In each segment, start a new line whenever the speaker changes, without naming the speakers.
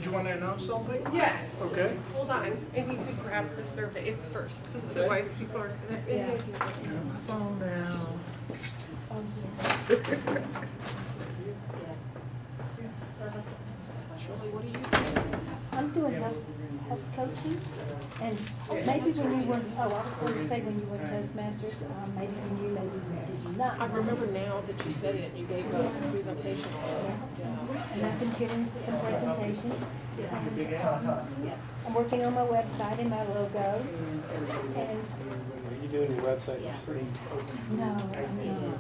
you want to announce something?
Yes.
Okay.
Hold on. I need to grab the surveys first, because otherwise people are going to.
Calm down.
I'm doing health coaching, and maybe when you were, I was going to say when you were Toastmasters, maybe you knew, maybe you did not.
I remember now that you said it, you gave a presentation.
And I've been giving some presentations. I'm working on my website and my logo, and
Are you doing your website pretty open?
no, I'm not.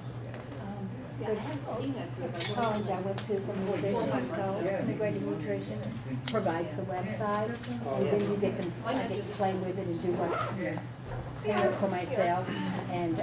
The college I went to for nutrition is called Integrated Nutrition, provides the website, and then you get to, I get to play with it and do what for myself, and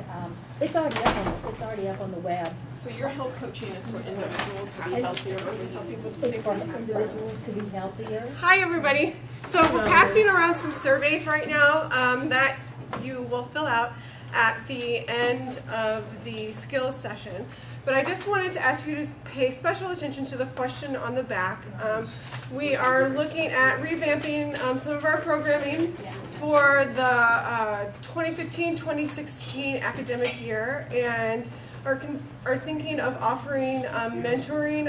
it's already up on the web.
So your health coaching is for individuals to be healthier, or we tell people to
It's
stay
for
healthy.
individuals to be healthier.
Hi, everybody. So we're passing around some surveys right now that you will fill out at the end of the skills session. But I just wanted to ask you to pay special attention to the question on the back. We are looking at revamping some of our programming for the 2015-2016 academic year, and are thinking of offering mentoring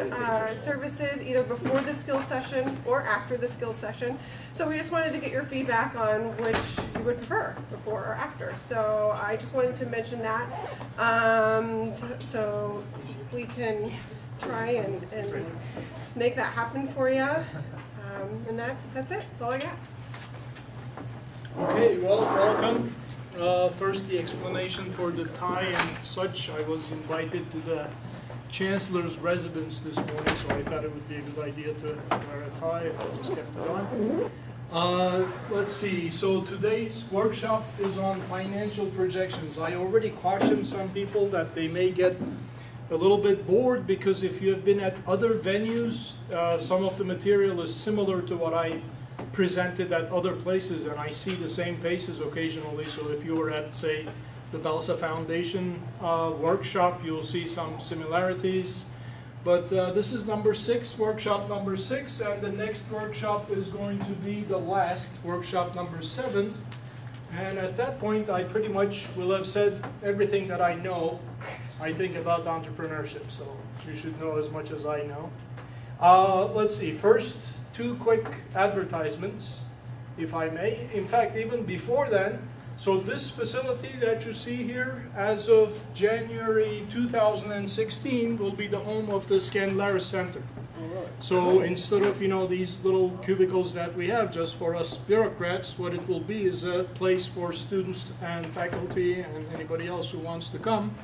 services either before the skills session or after the skills session. So we just wanted to get your feedback on which you would prefer, before or after. So I just wanted to mention that so we can try and make that happen for you. And that's it. That's all I got.
Okay, well, welcome. First, the explanation for the tie and such. I was invited to the Chancellor's residence this morning, so I thought it would be a good idea to wear a tie. I just kept it on. Let's see, so today's workshop is on financial projections. I already cautioned some people that they may get a little bit bored, because if you have been at other venues, some of the material is similar to what I presented at other places, and I see the same faces occasionally. So if you were at, say, the Balsa Foundation workshop, you'll see some similarities. But this is number 6, workshop number 6, and the next workshop is going to be the last, workshop number 7. And at that point, I pretty much will have said everything that I know, I think, about entrepreneurship. So you should know as much as I know. Let's see, first, 2 quick advertisements, if I may. In fact, even before then, so this facility that you see here, as of January 2016, will be the home of the Scandlaris Center. So instead of, these little cubicles that we have just for us bureaucrats, what it will be is a place for students and faculty and anybody else who wants to come.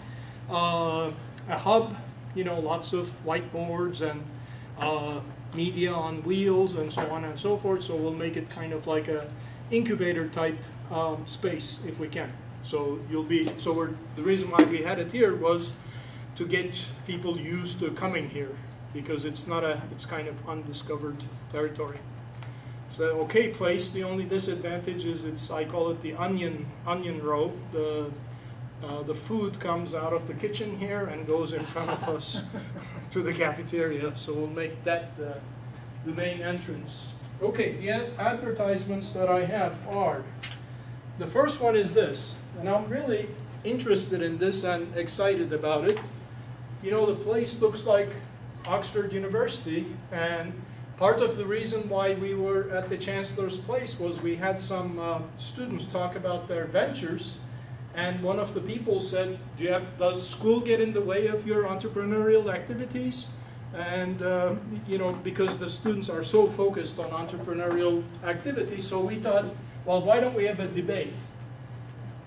A hub, lots of whiteboards and media on wheels and so on and so forth. So we'll make it kind of like a incubator type space if we can. So the reason why we had it here was to get people used to coming here, because it's kind of undiscovered territory. It's an okay place. The only disadvantage is I call it the onion row. The food comes out of the kitchen here and goes in front of us to the cafeteria, so we'll make that the main entrance. Okay, the advertisements that I have are, the first one is this, and I'm really interested in this and excited about it. The place looks like Oxford University, and part of the reason why we were at the Chancellor's Place was we had some students talk about their ventures. And one of the people said, does school get in the way of your entrepreneurial activities? And, because the students are so focused on entrepreneurial activities, so we thought, well, why don't we have a debate?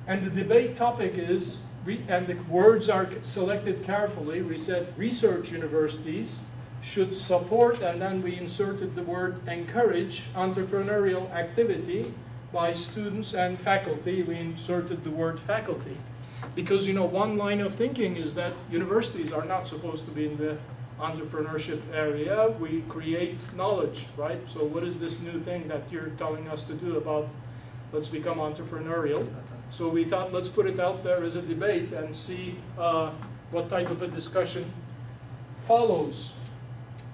And the debate topic is, and the words are selected carefully, we said research universities should support, and then we inserted the word encourage entrepreneurial activity by students and faculty. We inserted the word faculty. Because, one line of thinking is that universities are not supposed to be in the entrepreneurship area. We create knowledge, right? So what is this new thing that you're telling us to do about let's become entrepreneurial? So we thought, let's put it out there as a debate and see what type of a discussion follows.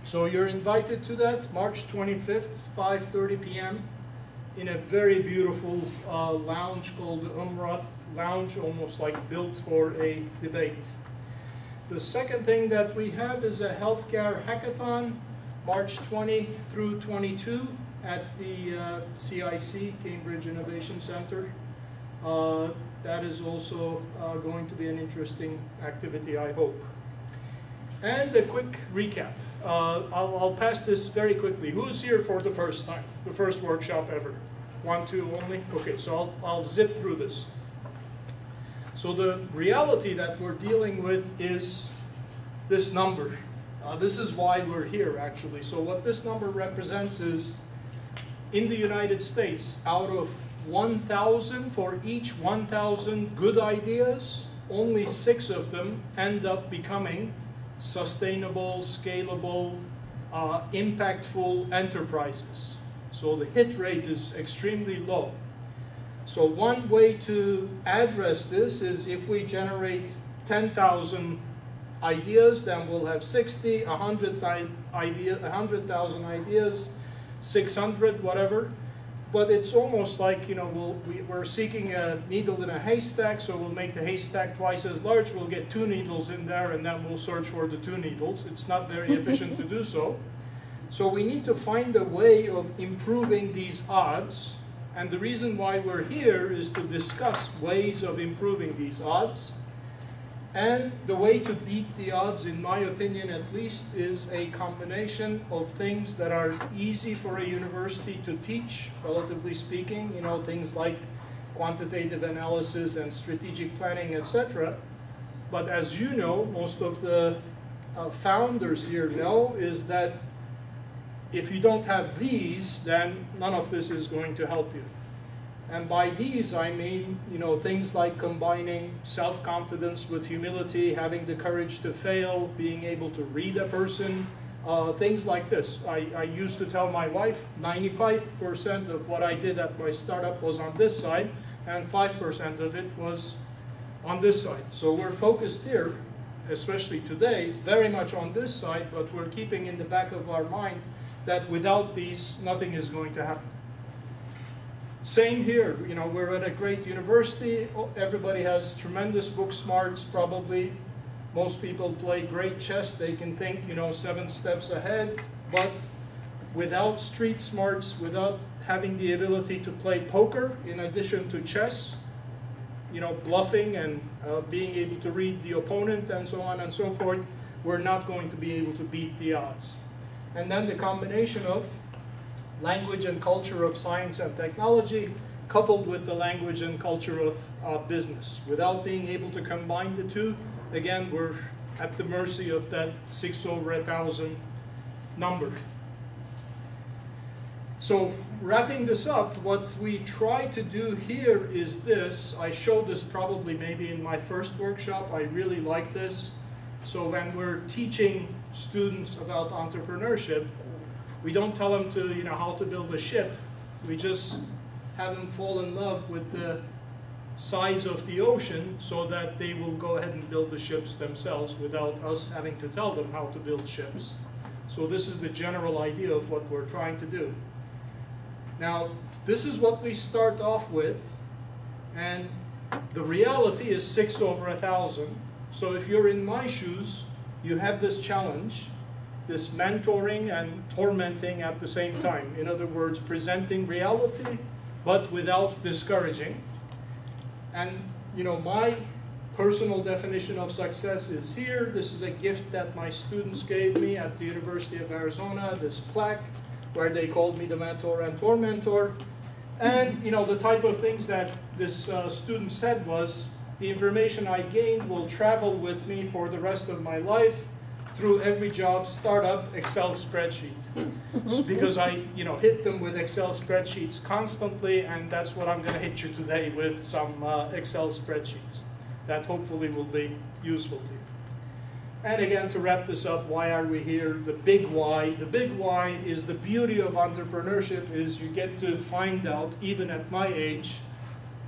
So you're invited to that, March 25th, 5:30 p.m. in a very beautiful lounge called the Umrath Lounge, almost like built for a debate. The second thing that we have is a healthcare hackathon, March 20 through 22 at the CIC, Cambridge Innovation Center. That is also going to be an interesting activity, I hope. And a quick recap. I'll pass this very quickly. Who's here for the first time? The first workshop ever? 1, 2 only? Okay, so I'll zip through this. So the reality that we're dealing with is this number. This is why we're here, actually. So what this number represents is, in the United States, out of 1,000, for each 1,000 good ideas, only 6 of them end up becoming sustainable, scalable, impactful enterprises. So the hit rate is extremely low. So one way to address this is if we generate 10,000 ideas, then we'll have 60, 100,000 ideas, 600, whatever. But it's almost like, you know, we're seeking a needle in a haystack, so we'll make the haystack twice as large. We'll get 2 needles in there, and then we'll search for the 2 needles. It's not very efficient to do so. So we need to find a way of improving these odds. And the reason why we're here is to discuss ways of improving these odds. And the way to beat the odds, in my opinion at least, is a combination of things that are easy for a university to teach, relatively speaking, you know, things like quantitative analysis and strategic planning, etc. But as you know, most of the founders here know, is that if you don't have these, then none of this is going to help you. And by these, I mean, you know, things like combining self-confidence with humility, having the courage to fail, being able to read a person, things like this. I used to tell my wife 95% of what I did at my startup was on this side, and 5% of it was on this side. So we're focused here, especially today, very much on this side, but we're keeping in the back of our mind that without these, nothing is going to happen. Same here, you know, we're at a great university. Everybody has tremendous book smarts, probably. Most people play great chess. They can think, you know, 7 steps ahead. But without street smarts, without having the ability to play poker in addition to chess, you know, bluffing and being able to read the opponent and so on and so forth, we're not going to be able to beat the odds. And then the combination of language and culture of science and technology, coupled with the language and culture of business. Without being able to combine the two, again, we're at the mercy of that 6 over 1,000 number. So wrapping this up, what we try to do here is this. I showed this probably maybe in my first workshop. I really like this. So when we're teaching students about entrepreneurship, we don't tell them to, you know, how to build a ship. We just have them fall in love with the size of the ocean so that they will go ahead and build the ships themselves without us having to tell them how to build ships. So this is the general idea of what we're trying to do. Now, this is what we start off with, and the reality is 6 over 1,000. So if you're in my shoes, you have this challenge, this mentoring and tormenting at the same time. In other words, presenting reality, but without discouraging. And, you know, my personal definition of success is here. This is a gift that my students gave me at the University of Arizona, this plaque, where they called me the mentor and tormentor. And, you know, the type of things that this student said was, the information I gained will travel with me for the rest of my life through every job, startup, Excel spreadsheet. Because I, you know, hit them with Excel spreadsheets constantly, and that's what I'm going to hit you today with, some Excel spreadsheets that hopefully will be useful to you. And again, to wrap this up, why are we here? The big why. The big why is the beauty of entrepreneurship is you get to find out, even at my age,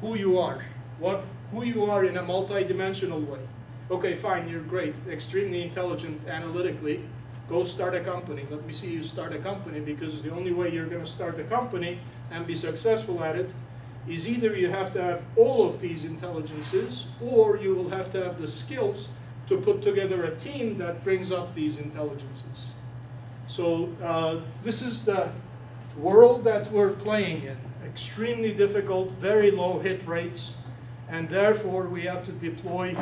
who you are. Who you are in a multi-dimensional way. Okay, fine, you're great, extremely intelligent analytically. go start a company. Let me see you start a company, because the only way you're going to start a company and be successful at it is either you have to have all of these intelligences, or you will have to have the skills to put together a team that brings up these intelligences. So this is the world that we're playing in. Extremely difficult, very low hit rates, and therefore we have to deploy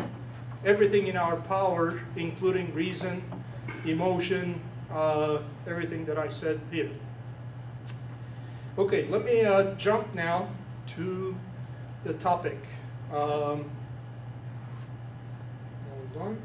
everything in our power, including reason, emotion, everything that I said here. Okay, let me jump now to the topic. Hold on.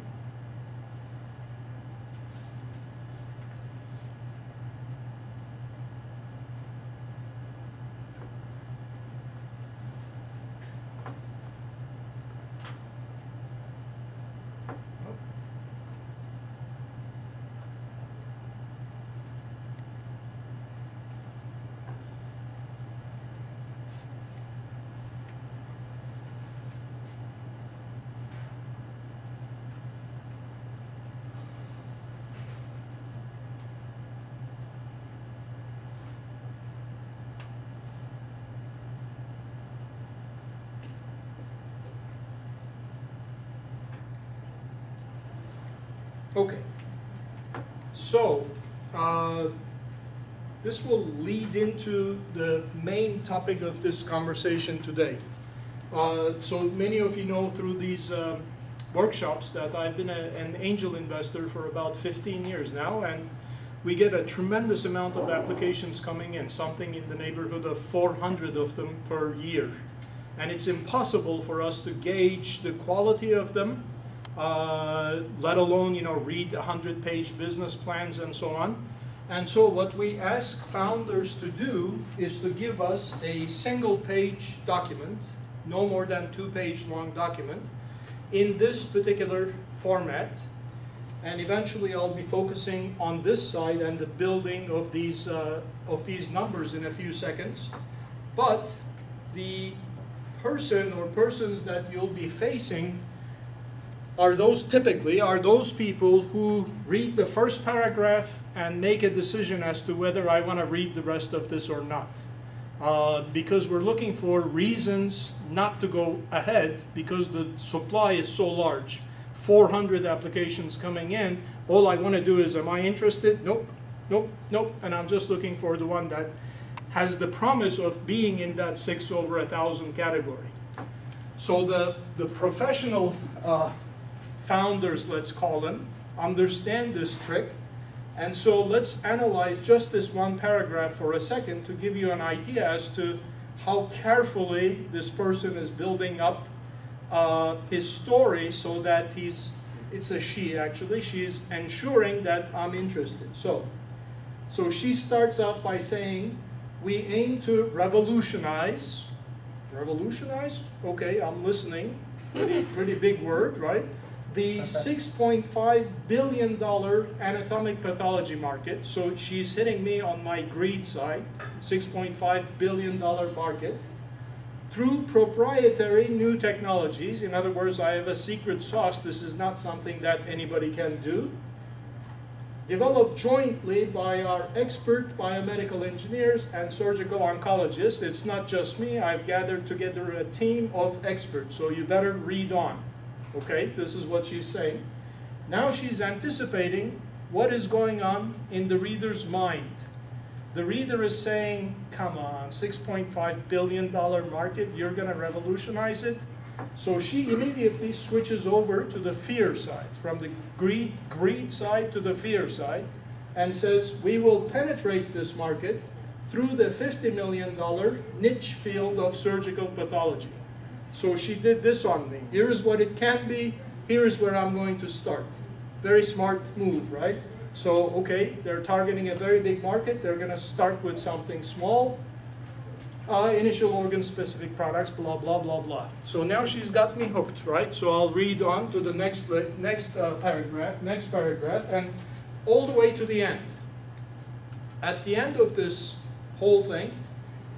Okay, so this will lead into the main topic of this conversation today. So many of you know through these workshops that I've been an angel investor for about 15 years now, and we get a tremendous amount of applications coming in, something in the neighborhood of 400 of them per year. And it's impossible for us to gauge the quality of them, let alone, read 100-page business plans and so on. And so what we ask founders to do is to give us a single-page document, no more than 2-page long document, in this particular format. And eventually I'll be focusing on this side and the building of these numbers in a few seconds. But the person or persons that you'll be facing are those people who read the first paragraph and make a decision as to whether I want to read the rest of this or not. Because we're looking for reasons not to go ahead because the supply is so large. 400 applications coming in. All I want to do is, am I interested? Nope, nope, nope. And I'm just looking for the one that has the promise of being in that 6 over 1,000 category. So the professional founders, let's call them, understand this trick. And so let's analyze just this one paragraph for a second to give you an idea as to how carefully this person is building up his story so that it's a she actually, she's ensuring that I'm interested. So she starts out by saying, we aim to revolutionize. Revolutionize? Okay, I'm listening. Pretty big word, right? The $6.5 billion anatomic pathology market. So she's hitting me on my greed side, $6.5 billion market, through proprietary new technologies. In other words, I have a secret sauce. This is not something that anybody can do. Developed jointly by our expert biomedical engineers and surgical oncologists. It's not just me. I've gathered together a team of experts. So you better read on. Okay, this is what she's saying. Now she's anticipating what is going on in the reader's mind. The reader is saying, come on, $6.5 billion market, you're going to revolutionize it? So she immediately switches over to the fear side, from the greed side to the fear side, and says, we will penetrate this market through the $50 million niche field of surgical pathology. So she did this on me. Here is what it can be. Here is where I'm going to start. Very smart move, right? So, okay, they're targeting a very big market. They're going to start with something small. Initial organ-specific products, blah, blah, blah, blah. So now she's got me hooked, right? So I'll read on to the next paragraph, and all the way to the end. At the end of this whole thing,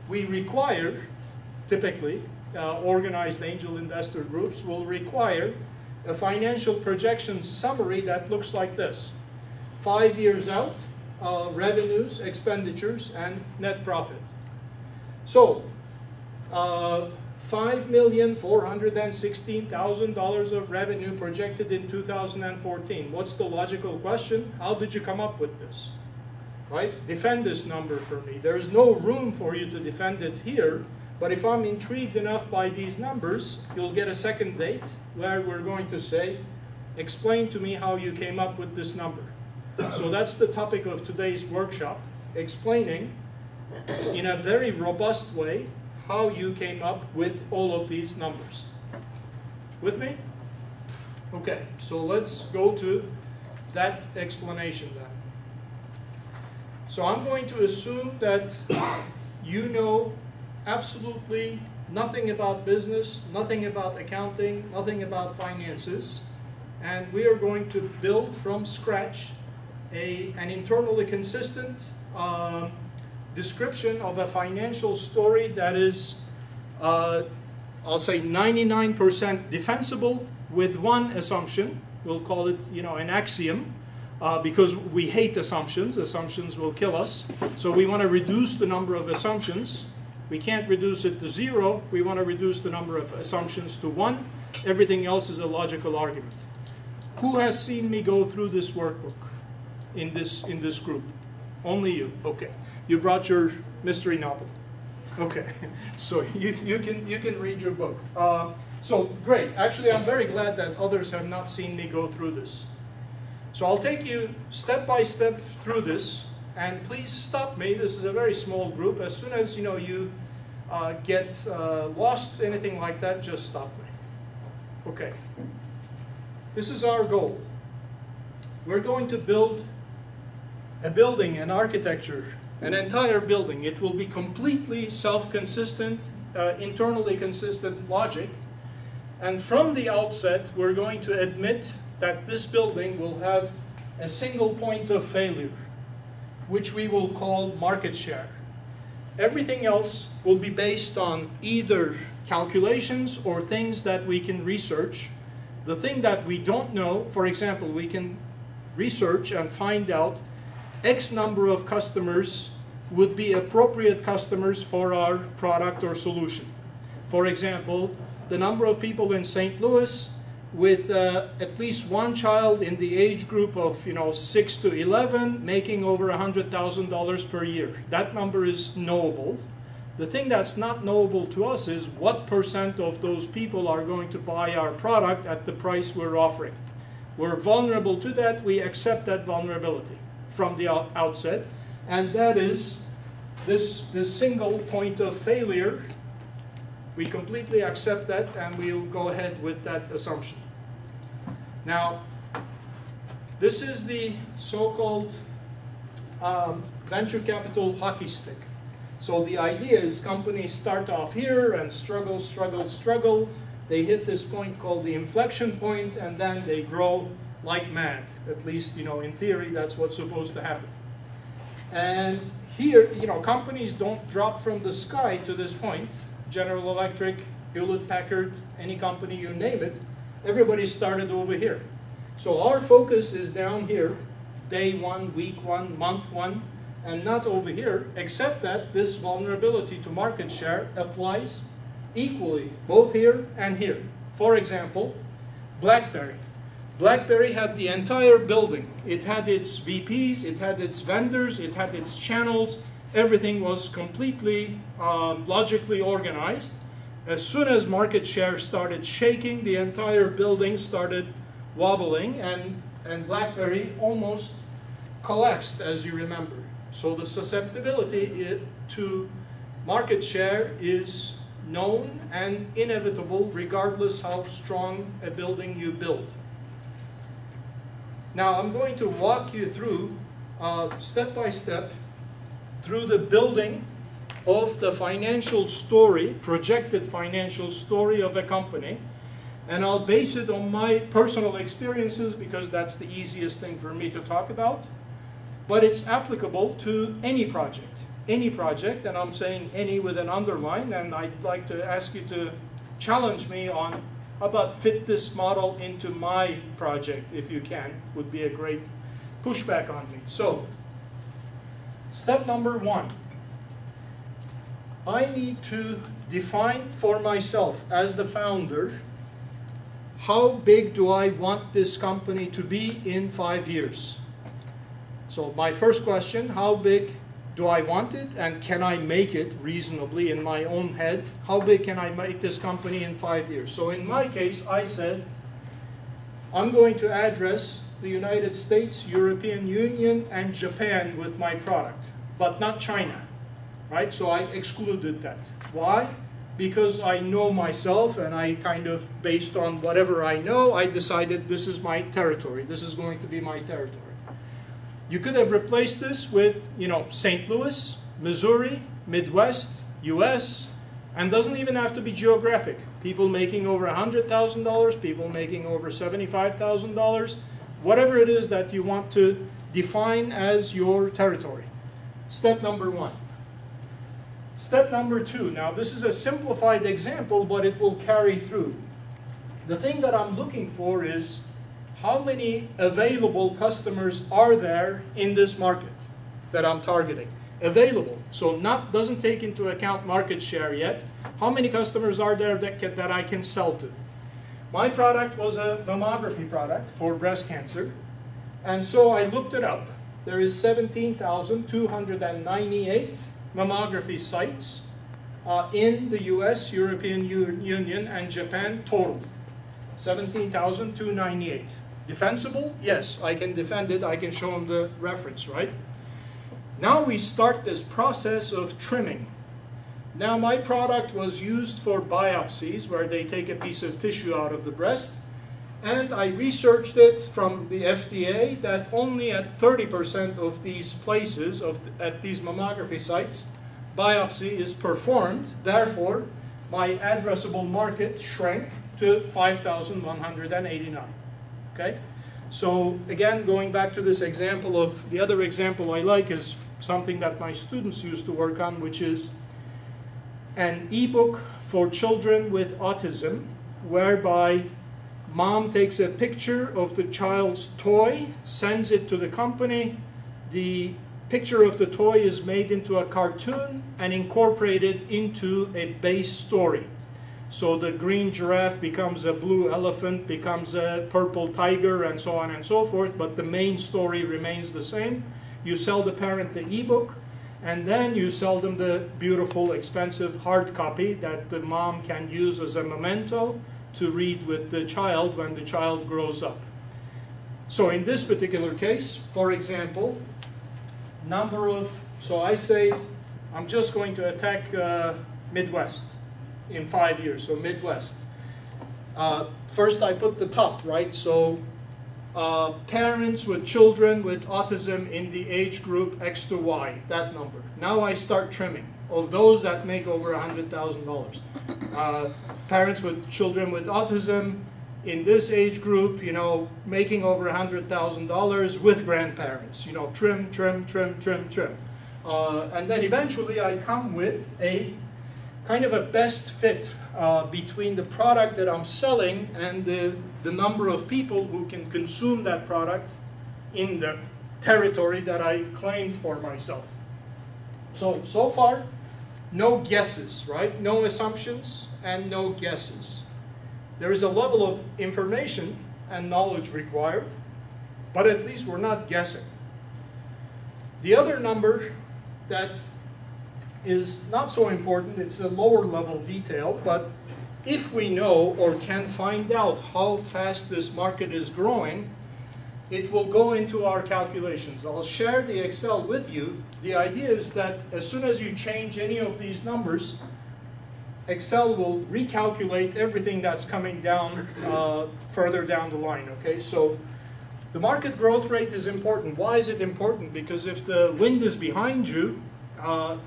we require, typically, organized angel investor groups will require a financial projection summary that looks like this. 5 years out, revenues, expenditures, and net profit. So, $5,416,000 of revenue projected in 2014. What's the logical question? How did you come up with this? Right? Defend this number for me. There's no room for you to defend it here, but if I'm intrigued enough by these numbers, you'll get a second date where we're going to say, explain to me how you came up with this number. So that's the topic of today's workshop, explaining in a very robust way how you came up with all of these numbers. With me? Okay, so let's go to that explanation then. So I'm going to assume that you know absolutely nothing about business, nothing about accounting, nothing about finances, and we are going to build from scratch an internally consistent description of a financial story that is, I'll say 99% defensible with one assumption. We'll call it, an axiom, because we hate assumptions. Assumptions will kill us. So we want to reduce the number of assumptions. We can't reduce it to 0. We want to reduce the number of assumptions to 1. Everything else is a logical argument. Who has seen me go through this workbook in this group? Only you. Okay. You brought your mystery novel. Okay. So you can read your book. So great. Actually, I'm very glad that others have not seen me go through this. So I'll take you step by step through this, and please stop me. This is a very small group. As soon as you get lost, anything like that, just stop me. Okay. This is our goal. We're going to build a building, an architecture, an entire building. It will be completely self-consistent, internally consistent logic. And from the outset, we're going to admit that this building will have a single point of failure, which we will call market share. Everything else will be based on either calculations or things that we can research. The thing that we don't know, for example, we can research and find out X number of customers would be appropriate customers for our product or solution. For example, the number of people in St. Louis with at least one child in the age group of 6 to 11 making over $100,000 per year. That number is knowable. The thing that's not knowable to us is what % of those people are going to buy our product at the price we're offering. We're vulnerable to that. We accept that vulnerability from the outset, and that is this single point of failure. We completely accept that, and we'll go ahead with that assumption. Now, this is the so-called venture capital hockey stick. So the idea is companies start off here and struggle, struggle, struggle. They hit this point called the inflection point, and then they grow like mad. At least, in theory, that's what's supposed to happen. And here, companies don't drop from the sky to this point. General Electric, Hewlett-Packard, any company, you name it, everybody started over here. So our focus is down here, day 1, week 1, month 1, and not over here, except that this vulnerability to market share applies equally, both here and here. For example, BlackBerry. BlackBerry had the entire building. It had its VPs, it had its vendors, it had its channels. Everything was completely logically organized. As soon as market share started shaking, the entire building started wobbling, and BlackBerry almost collapsed, as you remember. So the susceptibility to market share is known and inevitable regardless how strong a building you build. Now I'm going to walk you through, step by step, through the building of the financial story, projected financial story of a company. And I'll base it on my personal experiences because that's the easiest thing for me to talk about. But it's applicable to any project, and I'm saying any with an underline, and I'd like to ask you to challenge me on how about fit this model into my project, if you can, would be a great pushback on me. So, step number 1. I need to define for myself as the founder, how big do I want this company to be in 5 years? So my first question, how big do I want it, and can I make it reasonably in my own head? How big can I make this company in 5 years? So in my case, I said, I'm going to address the United States, European Union, and Japan with my product, but not China, right? So I excluded that. Why? Because I know myself, and I kind of, based on whatever I know, I decided this is my territory. This is going to be my territory. You could have replaced this with, St. Louis, Missouri, Midwest, US, and doesn't even have to be geographic. People making over $100,000, people making over $75,000, whatever it is that you want to define as your territory. Step number 1. Step number 2. Now, this is a simplified example, but it will carry through. The thing that I'm looking for is how many available customers are there in this market that I'm targeting? Available. So doesn't take into account market share yet. How many customers are there that I can sell to? My product was a mammography product for breast cancer. And so I looked it up. There is 17,298 mammography sites in the US, European Union, and Japan total. 17,298. Defensible? Yes, I can defend it. I can show them the reference, right? Now we start this process of trimming. Now my product was used for biopsies, where they take a piece of tissue out of the breast. And I researched it from the FDA that only at 30% of these places, at these mammography sites, biopsy is performed. Therefore, my addressable market shrank to 5,189. Okay? So again, going back to this example of, the other example I like is something that my students used to work on, which is an ebook for children with autism, whereby mom takes a picture of the child's toy, sends it to the company. The picture of the toy is made into a cartoon and incorporated into a base story. So the green giraffe becomes a blue elephant, becomes a purple tiger, and so on and so forth, but the main story remains the same. You sell the parent the ebook, and then you sell them the beautiful, expensive hard copy that the mom can use as a memento to read with the child when the child grows up. So in this particular case, for example, so I say I'm just going to attack Midwest in 5 years, so Midwest. First I put the top, right? So parents with children with autism in the age group X to Y, that number. Now I start trimming of those that make over $100,000. Parents with children with autism in this age group, making over $100,000 with grandparents. Trim, trim, trim, trim, trim. And then eventually I come with a kind of a best fit between the product that I'm selling and the number of people who can consume that product in the territory that I claimed for myself. So far, no guesses, right? No assumptions and no guesses. There is a level of information and knowledge required, but at least we're not guessing. The other number that is not so important, it's a lower level detail, but if we know or can find out how fast this market is growing, it will go into our calculations. I'll share the Excel with you. The idea is that as soon as you change any of these numbers, Excel will recalculate everything that's coming down further down the line, okay? So the market growth rate is important. Why is it important? Because if the wind is behind you,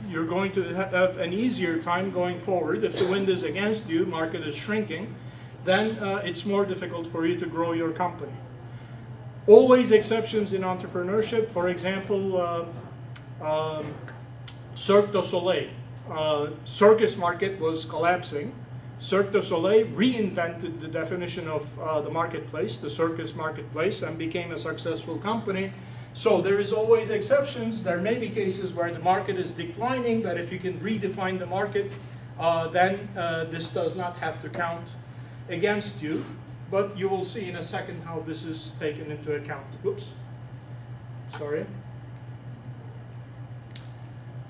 you're going to have an easier time going forward. If the wind is against you, market is shrinking, then it's more difficult for you to grow your company. Always exceptions in entrepreneurship. For example, Cirque du Soleil. Circus market was collapsing. Cirque du Soleil reinvented the definition of the marketplace, the circus marketplace, and became a successful company. So there is always exceptions. There may be cases where the market is declining, but if you can redefine the market, then this does not have to count against you. But you will see in a second how this is taken into account. Oops. Sorry.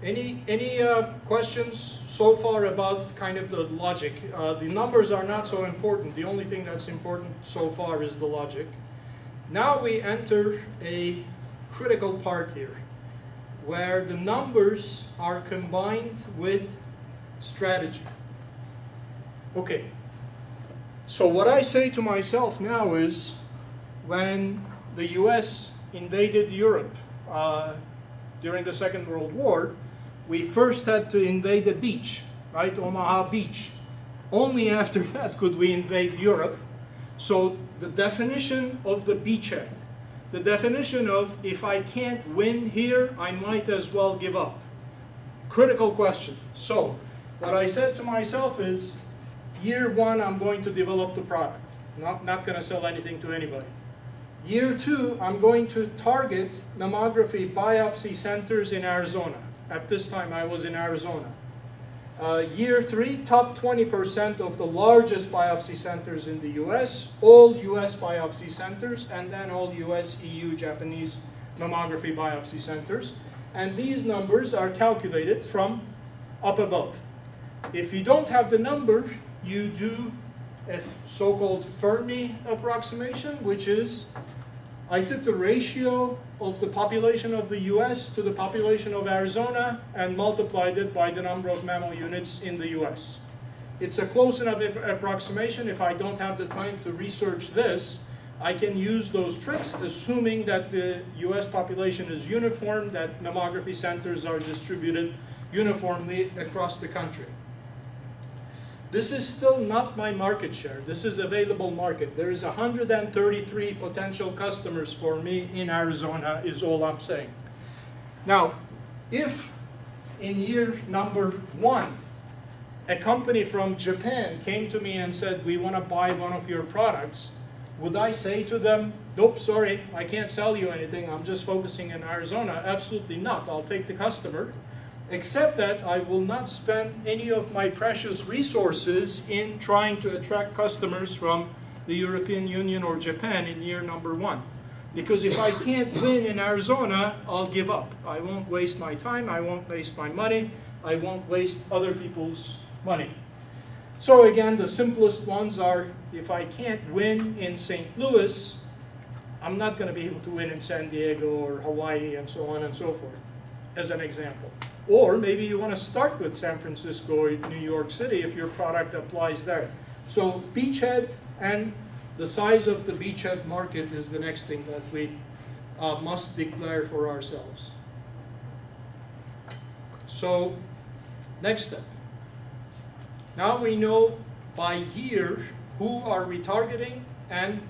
Any questions so far about kind of the logic? The numbers are not so important. The only thing that's important so far is the logic. Now we enter a critical part here, where the numbers are combined with strategy. Okay. So what I say to myself now is, when the US invaded Europe during the Second World War, we first had to invade the beach, right? Omaha Beach. Only after that could we invade Europe. So the definition of the beachhead, the definition of if I can't win here, I might as well give up. Critical question. So what I said to myself is, year one, I'm going to develop the product. Not going to sell anything to anybody. Year two, I'm going to target mammography biopsy centers in Arizona. At this time, I was in Arizona. Year three, top 20% of the largest biopsy centers in the US, all US biopsy centers, and then all US, EU, Japanese mammography biopsy centers. And these numbers are calculated from up above. If you don't have the number, you do a so-called Fermi approximation, which is, I took the ratio of the population of the US to the population of Arizona and multiplied it by the number of mammo units in the US. It's a close enough approximation. If I don't have the time to research this, I can use those tricks, assuming that the US population is uniform, that mammography centers are distributed uniformly across the country. This is still not my market share. This is available market. There is 133 potential customers for me in Arizona, is all I'm saying. Now, if in year number one, a company from Japan came to me and said, we want to buy one of your products, would I say to them, nope, sorry, I can't sell you anything, I'm just focusing in Arizona? Absolutely not. I'll take the customer. Except that I will not spend any of my precious resources in trying to attract customers from the European Union or Japan in year number one. Because if I can't win in Arizona, I'll give up. I won't waste my time, I won't waste my money, I won't waste other people's money. So again, the simplest ones are, if I can't win in St. Louis, I'm not going to be able to win in San Diego or Hawaii and so on and so forth, as an example. Or maybe you want to start with San Francisco or New York City if your product applies there. So beachhead and the size of the beachhead market is the next thing that we must declare for ourselves. So next step. Now we know by year who are we targeting and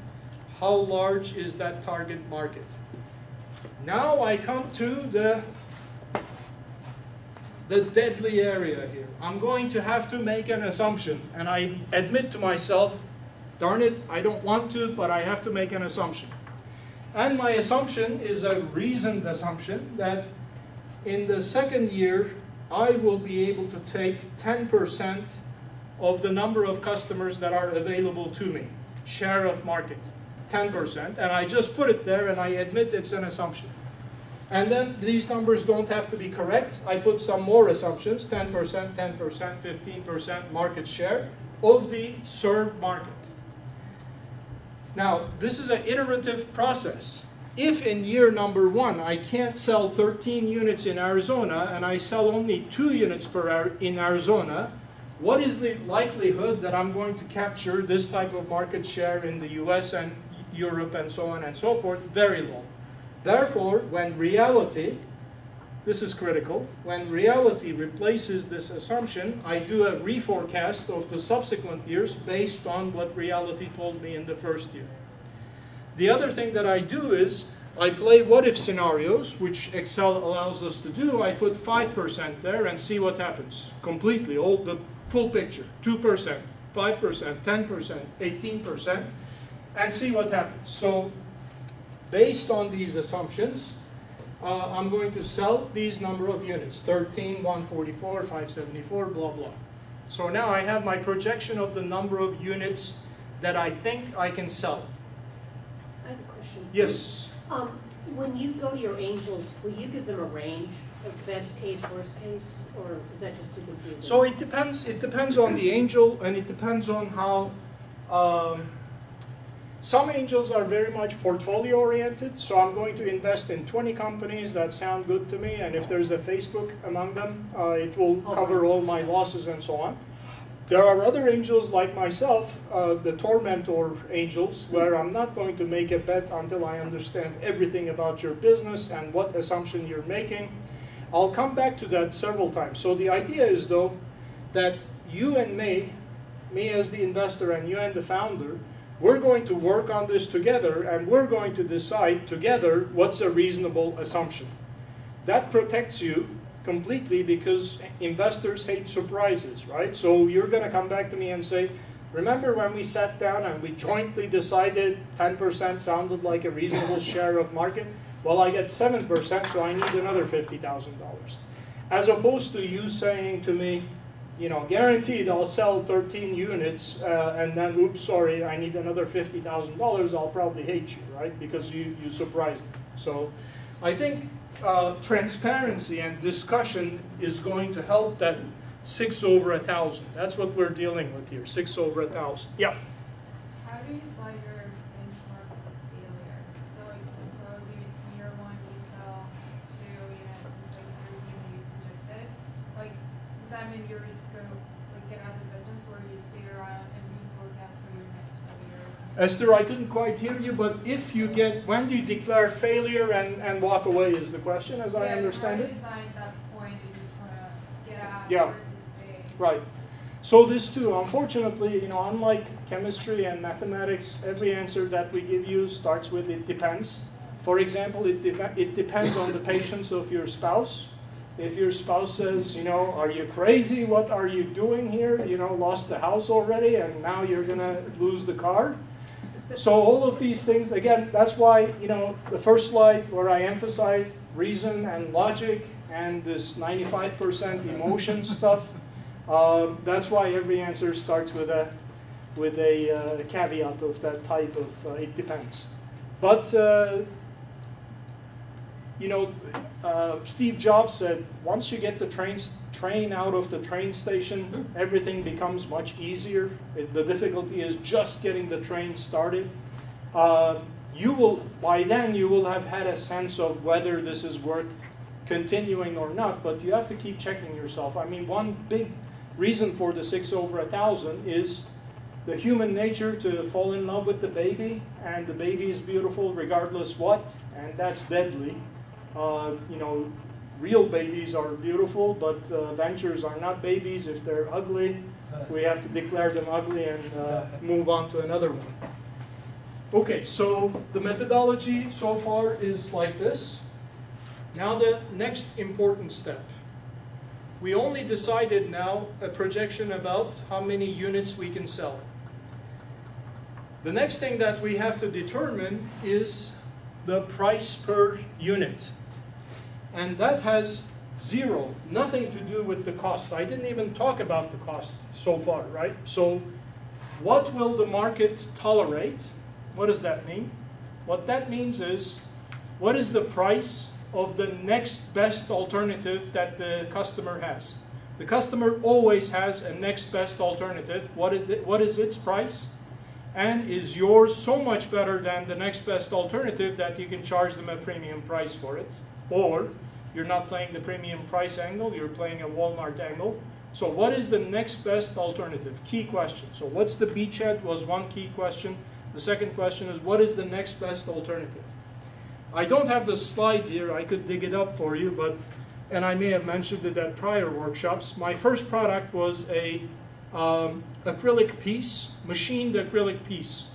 how large is that target market. Now I come to the deadly area here. I'm going to have to make an assumption, and I admit to myself, darn it, I don't want to, but I have to make an assumption. And my assumption is a reasoned assumption that in the second year, I will be able to take 10% of the number of customers that are available to me, share of market, 10%, and I just put it there and I admit it's an assumption. And then these numbers don't have to be correct. I put some more assumptions, 10%, 10%, 15% market share of the served market. Now, this is an iterative process. If in year number one I can't sell 13 units in Arizona and I sell only 2 units in Arizona, what is the likelihood that I'm going to capture this type of market share in the US and Europe and so on and so forth? Very low. Therefore, when reality, this is critical, when reality replaces this assumption, I do a reforecast of the subsequent years based on what reality told me in the first year. The other thing that I do is I play what-if scenarios, which Excel allows us to do. I put 5% there and see what happens completely, all the full picture, 2%, 5%, 10%, 18%, and see what happens. So based on these assumptions, I'm going to sell these number of units, 13, 144, 574, blah, blah. So now I have my projection of the number of units that I think I can sell.
I have a question.
Yes.
When you go to your angels, will you give them a range of best case, worst case, or is that just too confusing?
So it depends on the angel, and it depends on how, some angels are very much portfolio oriented, so I'm going to invest in 20 companies that sound good to me, and if there's a Facebook among them, it will cover all my losses and so on. There are other angels like myself, the tormentor angels, where I'm not going to make a bet until I understand everything about your business and what assumption you're making. I'll come back to that several times. So the idea is, though, that you and me as the investor and you and the founder, we're going to work on this together, and we're going to decide together what's a reasonable assumption. That protects you completely because investors hate surprises, right? So you're going to come back to me and say, remember when we sat down and we jointly decided 10% sounded like a reasonable share of market? Well, I get 7%, so I need another $50,000. As opposed to you saying to me, you know, guaranteed I'll sell 13 units, and then, oops, sorry, I need another $50,000, I'll probably hate you, right? Because you surprised me. So I think transparency and discussion is going to help that 6 over 1,000. That's what we're dealing with here, 6 over 1,000. Yeah.
How do you decide your benchmark for failure? So like suppose in year 1 you sell 2 units instead of 13 you predicted. Like, does that mean you're just going to like get out of the business, or do you stay around and reforecast for your next 4 years?
Esther, I couldn't quite hear you, but if you get, when do you declare failure and walk away is the question, as I understand it?
How do you decide at that point you just want to get out
Yeah.
versus stay?
Right. So this too, unfortunately, you know, unlike chemistry and mathematics, every answer that we give you starts with it depends. For example, it depends on the patience of your spouse. If your spouse says, you know, are you crazy? What are you doing here? You know, lost the house already and now you're going to lose the car. So all of these things, again, that's why, you know, the first slide where I emphasized reason and logic and this 95% emotion stuff, that's why every answer starts with a caveat of that type of it depends. But, you know, Steve Jobs said, once you get the train out of the train station, everything becomes much easier. The difficulty is just getting the train started. By then you will have had a sense of whether this is worth continuing or not, but you have to keep checking yourself. I mean, one big reason for the 6 over 1,000 is the human nature to fall in love with the baby, and the baby is beautiful regardless what, and that's deadly. You know, real babies are beautiful, but ventures are not babies. If they're ugly, we have to declare them ugly and move on to another one. Okay, so the methodology so far is like this. Now the next important step. We only decided now a projection about how many units we can sell. The next thing that we have to determine is the price per unit. And that has nothing to do with the cost. I didn't even talk about the cost so far, right? So what will the market tolerate? What does that mean? What that means is, what is the price of the next best alternative that the customer has? The customer always has a next best alternative. What is its price? And is yours so much better than the next best alternative that you can charge them a premium price for it? Or you're not playing the premium price angle, you're playing a Walmart angle. So what is the next best alternative? Key question. So what's the beachhead was one key question. The second question is, what is the next best alternative? I don't have the slide here. I could dig it up for you, and I may have mentioned it at prior workshops. My first product was a acrylic piece, machined acrylic piece.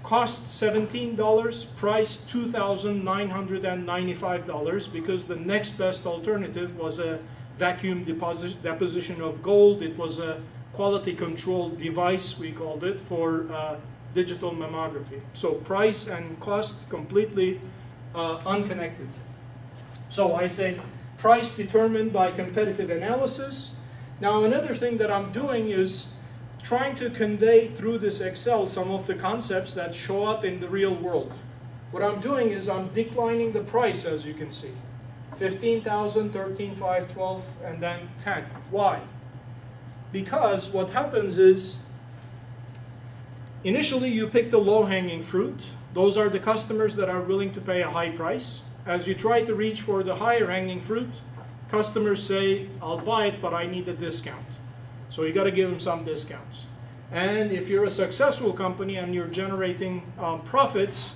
Cost $17, price $2,995 because the next best alternative was a vacuum deposition of gold. It was a quality control device, we called it, for digital mammography. So price and cost completely unconnected. So I say price determined by competitive analysis. Now another thing that I'm doing is trying to convey through this Excel some of the concepts that show up in the real world. What I'm doing is I'm declining the price, as you can see. 15,000, 13,500, 12, and then 10. Why? Because what happens is, initially you pick the low-hanging fruit. Those are the customers that are willing to pay a high price. As you try to reach for the higher-hanging fruit, customers say, I'll buy it, but I need a discount. So you got to give them some discounts. And if you're a successful company and you're generating profits,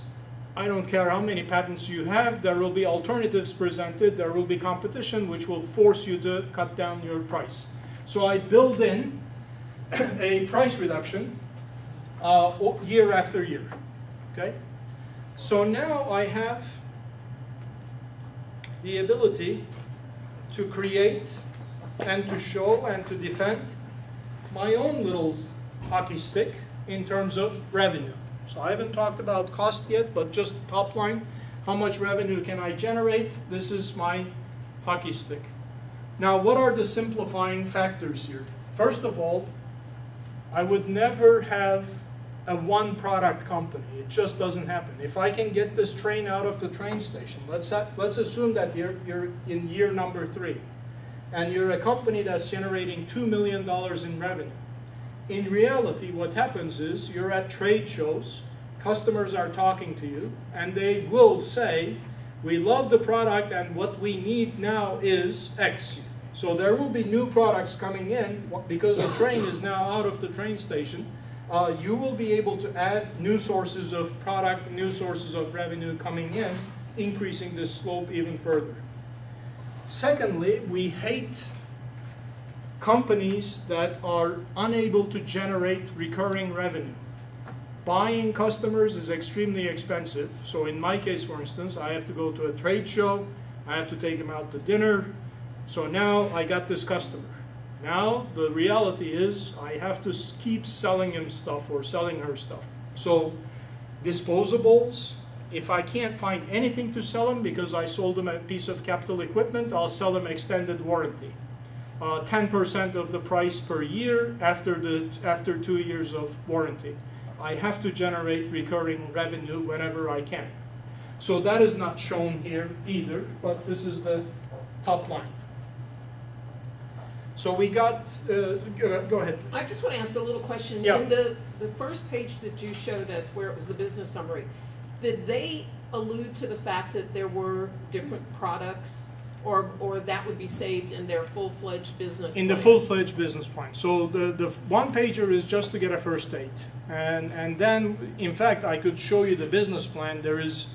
I don't care how many patents you have, there will be alternatives presented, there will be competition which will force you to cut down your price. So I build in a price reduction year after year. Okay? So now I have the ability to create and to show and to defend my own little hockey stick in terms of revenue. So I haven't talked about cost yet, but just the top line, how much revenue can I generate? This is my hockey stick. Now, what are the simplifying factors here? First of all, I would never have a one product company. It just doesn't happen. If I can get this train out of the train station, let's assume that you're in year number 3, and you're a company that's generating $2 million in revenue. In reality, what happens is you're at trade shows, customers are talking to you, and they will say, we love the product and what we need now is X. So there will be new products coming in because the train is now out of the train station. You will be able to add new sources of product, new sources of revenue coming in, increasing this slope even further. Secondly, we hate companies that are unable to generate recurring revenue. Buying customers is extremely expensive. So in my case, for instance, I have to go to a trade show, I have to take them out to dinner. So now I got this customer. Now the reality is I have to keep selling him stuff or selling her stuff. So disposables, if I can't find anything to sell them because I sold them a piece of capital equipment, I'll sell them extended warranty. 10% of the price per year after 2 years of warranty. I have to generate recurring revenue whenever I can. So that is not shown here either, but this is the top line. So we got, go ahead.
I just want to ask a little question.
Yeah.
In the first page that you showed us where it was the business summary, did they allude to the fact that there were different products or that would be saved in their full-fledged business
In the
plan?
full-fledged business plan. So the one-pager is just to get a first date. And then, in fact, I could show you the business plan. There is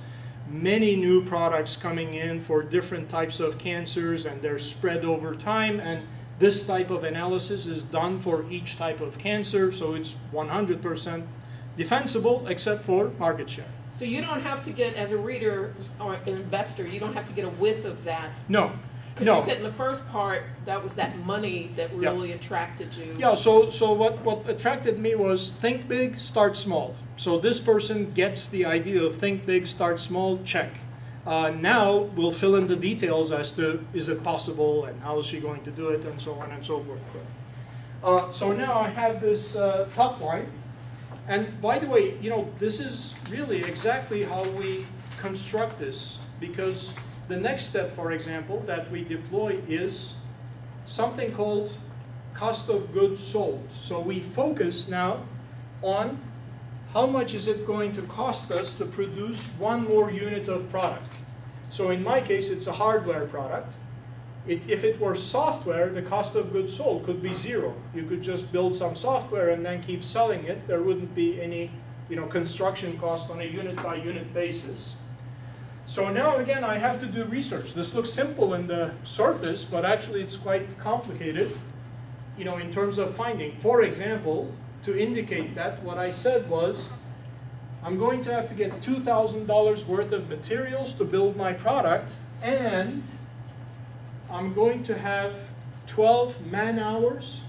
many new products coming in for different types of cancers, and they're spread over time. And this type of analysis is done for each type of cancer, so it's 100% defensible except for market share.
So you don't have to get, as a reader or an investor, you don't have to get a whiff of that.
No,
Because
no.
you said in the first part, that was that money that
Yeah.
really attracted you.
Yeah, so what attracted me was think big, start small. So this person gets the idea of think big, start small, check. Now we'll fill in the details as to is it possible and how is she going to do it and so on and so forth. So now I have this top line. And by the way, you know, this is really exactly how we construct this, because the next step, for example, that we deploy is something called cost of goods sold. So we focus now on how much is it going to cost us to produce one more unit of product. So in my case, it's a hardware product. If it were software, the cost of goods sold could be zero. You could just build some software and then keep selling it. There wouldn't be any, you know, construction cost on a unit-by-unit basis. So now again, I have to do research. This looks simple in the surface, but actually it's quite complicated, you know, in terms of finding. For example, to indicate that, what I said was, I'm going to have to get $2,000 worth of materials to build my product, and I'm going to have 12 man hours.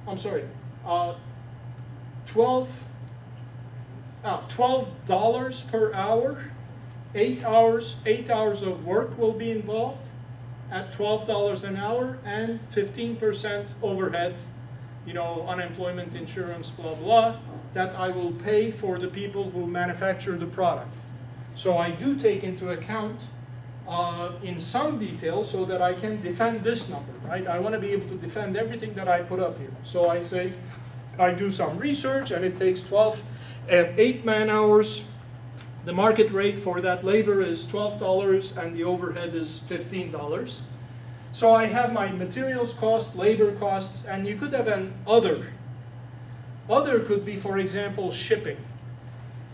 I'm sorry, $12 per hour 8 hours of work will be involved at $12 an hour and 15% overhead, unemployment insurance, blah, blah, that I will pay for the people who manufacture the product. So I do take into account in some detail so that I can defend this number, right? I want to be able to defend everything that I put up here. So I say, I do some research and it takes 8 man hours. The market rate for that labor is $12 and the overhead is $15. So I have my materials cost, labor costs, and you could have an other. Other could be, for example, shipping.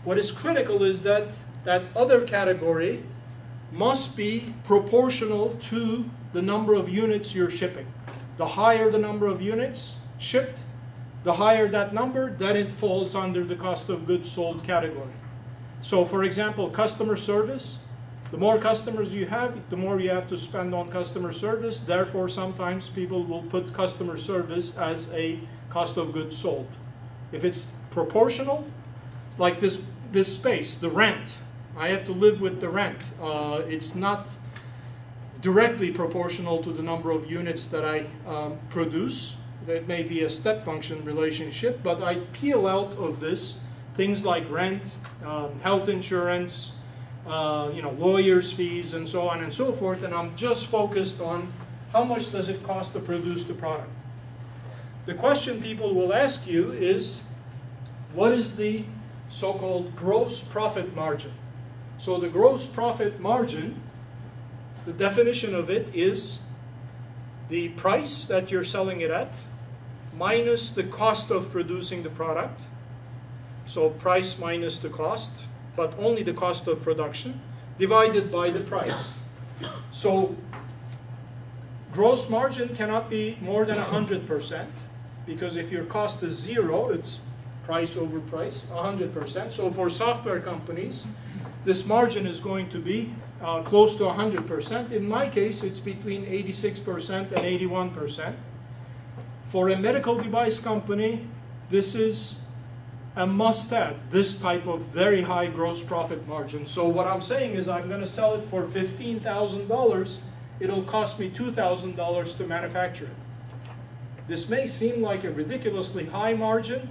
What is critical is that that other category must be proportional to the number of units you're shipping. The higher the number of units shipped, the higher that number, then it falls under the cost of goods sold category. So for example, customer service, the more customers you have, the more you have to spend on customer service. Therefore, sometimes people will put customer service as a cost of goods sold. If it's proportional, like this space, the rent, I have to live with the rent. It's not directly proportional to the number of units that I produce. That may be a step function relationship, but I peel out of this things like rent, health insurance, lawyers' fees, and so on and so forth, and I'm just focused on how much does it cost to produce the product. The question people will ask you is, what is the so-called gross profit margin? So the gross profit margin, the definition of it is the price that you're selling it at minus the cost of producing the product. So price minus the cost, but only the cost of production, divided by the price. So gross margin cannot be more than 100%, because if your cost is 0, it's price over price, 100%. So for software companies, this margin is going to be close to 100%. In my case, it's between 86% and 81%. For a medical device company, this is a must-have, this type of very high gross profit margin. So what I'm saying is I'm going to sell it for $15,000. It'll cost me $2,000 to manufacture it. This may seem like a ridiculously high margin,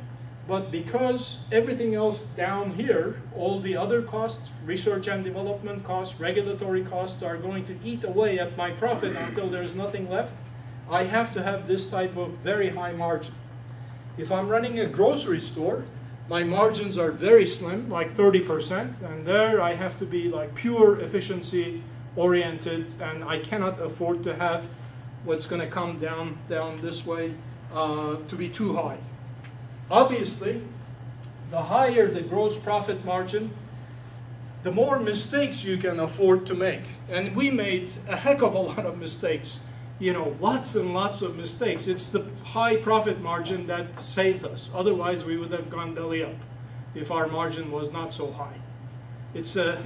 but because everything else down here, all the other costs, research and development costs, regulatory costs, are going to eat away at my profit until there's nothing left, I have to have this type of very high margin. If I'm running a grocery store, my margins are very slim, like 30%, and there I have to be like pure efficiency oriented, and I cannot afford to have what's going to come down this way to be too high. Obviously, the higher the gross profit margin, the more mistakes you can afford to make. And we made a heck of a lot of mistakes. Lots and lots of mistakes. It's the high profit margin that saved us. Otherwise, we would have gone belly up if our margin was not so high. So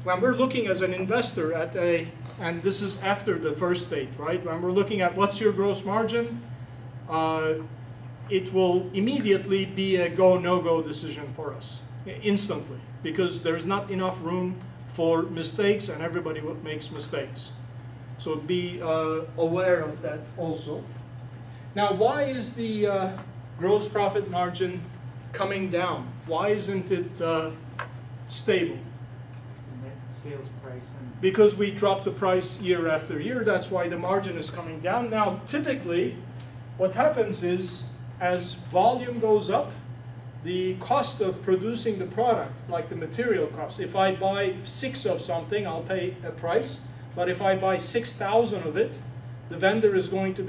when we're looking as an investor and this is after the first stage, right? When we're looking at what's your gross margin, it will immediately be a go, no-go decision for us, instantly, because there's not enough room for mistakes, and everybody makes mistakes. So be aware of that also. Now, why is the gross profit margin coming down? Why isn't it stable?
Sales price and
Because we drop the price year after year. That's why the margin is coming down. Now, typically, what happens is, as volume goes up, the cost of producing the product, like the material cost, if I buy 6 of something, I'll pay a price. But if I buy 6,000 of it, the vendor is going to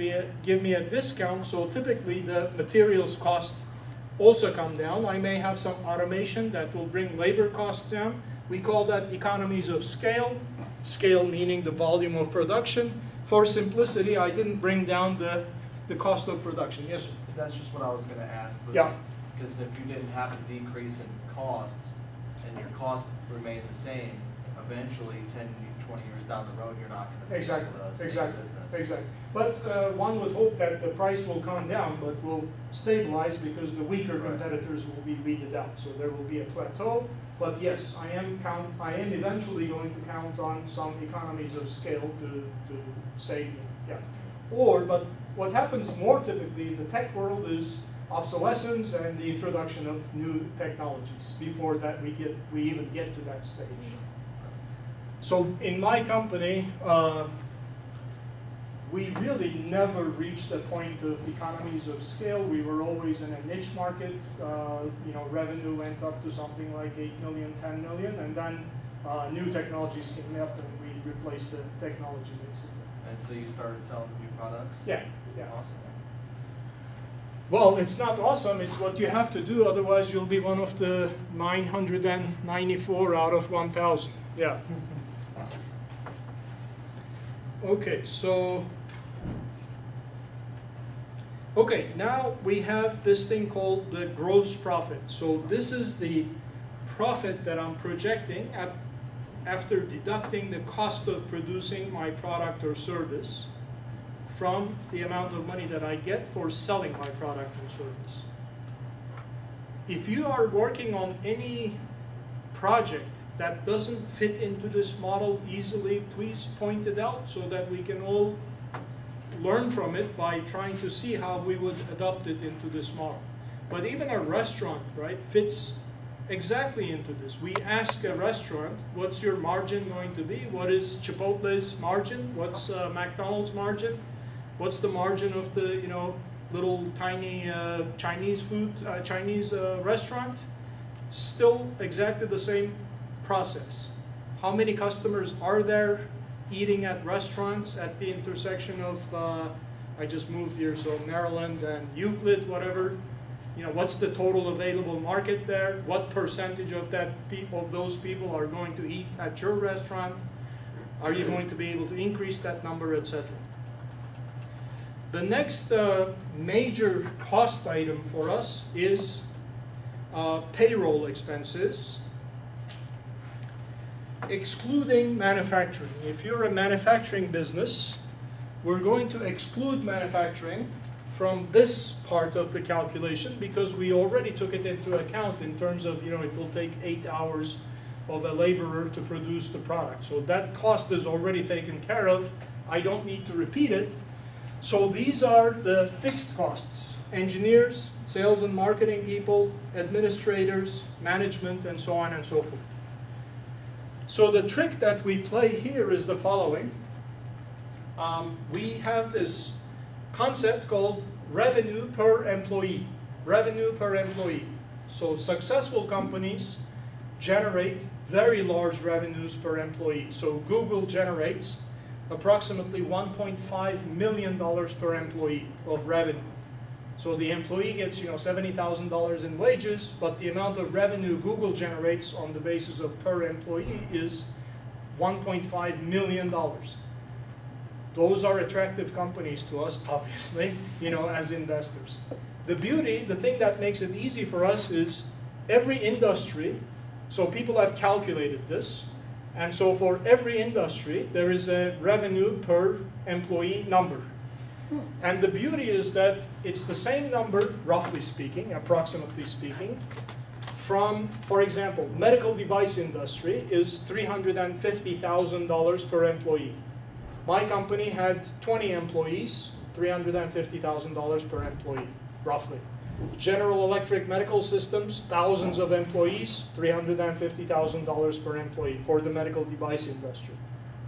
give me a discount. So typically, the materials cost also come down. I may have some automation that will bring labor costs down. We call that economies of scale. Scale meaning the volume of production. For simplicity, I didn't bring down the cost of production. Yes, sir?
That's just what I was gonna ask,
Yeah.
because if you didn't have a decrease in cost, and your cost remained the same, eventually 10, 20 years down the road, you're not gonna be able to stay in business.
Exactly. But one would hope that the price will come down, but will stabilize because the weaker competitors will be weeded out. So there will be a plateau, But yes, I am eventually going to count on some economies of scale to save me, yeah. But what happens more typically in the tech world is obsolescence and the introduction of new technologies before that we even get to that stage. So in my company, we really never reached a point of economies of scale. We were always in a niche market. Revenue went up to something like 8 million, 10 million, and then new technologies came up and we replaced the technology basically.
And so you started selling new products?
Yeah.
Awesome.
Well, it's not awesome, it's what you have to do, otherwise you'll be one of the 994 out of 1,000. Yeah. Okay, now we have this thing called the gross profit. So this is the profit that I'm projecting after deducting the cost of producing my product or service from the amount of money that I get for selling my product and service. If you are working on any project that doesn't fit into this model easily, please point it out so that we can all learn from it by trying to see how we would adopt it into this model. But even a restaurant, right, fits exactly into this. We ask a restaurant, what's your margin going to be? What is Chipotle's margin? What's McDonald's margin? What's the margin of the little tiny Chinese restaurant? Still exactly the same process. How many customers are there eating at restaurants at the intersection of, I just moved here, so Maryland and Euclid, whatever. What's the total available market there? What percentage of those people are going to eat at your restaurant? Are you going to be able to increase that number, etc.? The next major cost item for us is payroll expenses, excluding manufacturing. If you're a manufacturing business, we're going to exclude manufacturing from this part of the calculation because we already took it into account in terms of, it will take 8 hours of a laborer to produce the product. So that cost is already taken care of. I don't need to repeat it. So these are the fixed costs: engineers, sales and marketing people, administrators, management, and so on and so forth. So the trick that we play here is the following. We have this concept called revenue per employee. Revenue per employee. So successful companies generate very large revenues per employee. So Google generates approximately $1.5 million per employee of revenue. So the employee gets $70,000 in wages, but the amount of revenue Google generates on the basis of per employee is $1.5 million. Those are attractive companies to us, obviously, as investors. The thing that makes it easy for us is every industry, so people have calculated this, and so for every industry, there is a revenue per employee number. And the beauty is that it's the same number, roughly speaking, approximately speaking, from, for example, medical device industry is $350,000 per employee. My company had 20 employees, $350,000 per employee, roughly. General Electric Medical Systems, thousands of employees, $350,000 per employee for the medical device industry.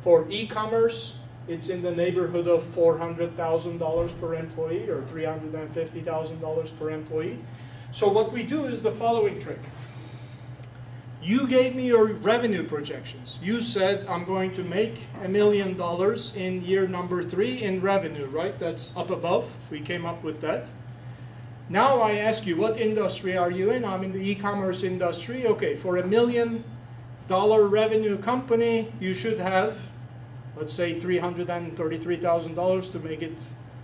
For e-commerce, it's in the neighborhood of $400,000 per employee or $350,000 per employee. So what we do is the following trick. You gave me your revenue projections. You said I'm going to make $1 million in year number 3 in revenue, right? That's up above. We came up with that. Now I ask you, what industry are you in? I'm in the e-commerce industry. Okay, for $1 million revenue company, you should have, let's say $333,000 to make it,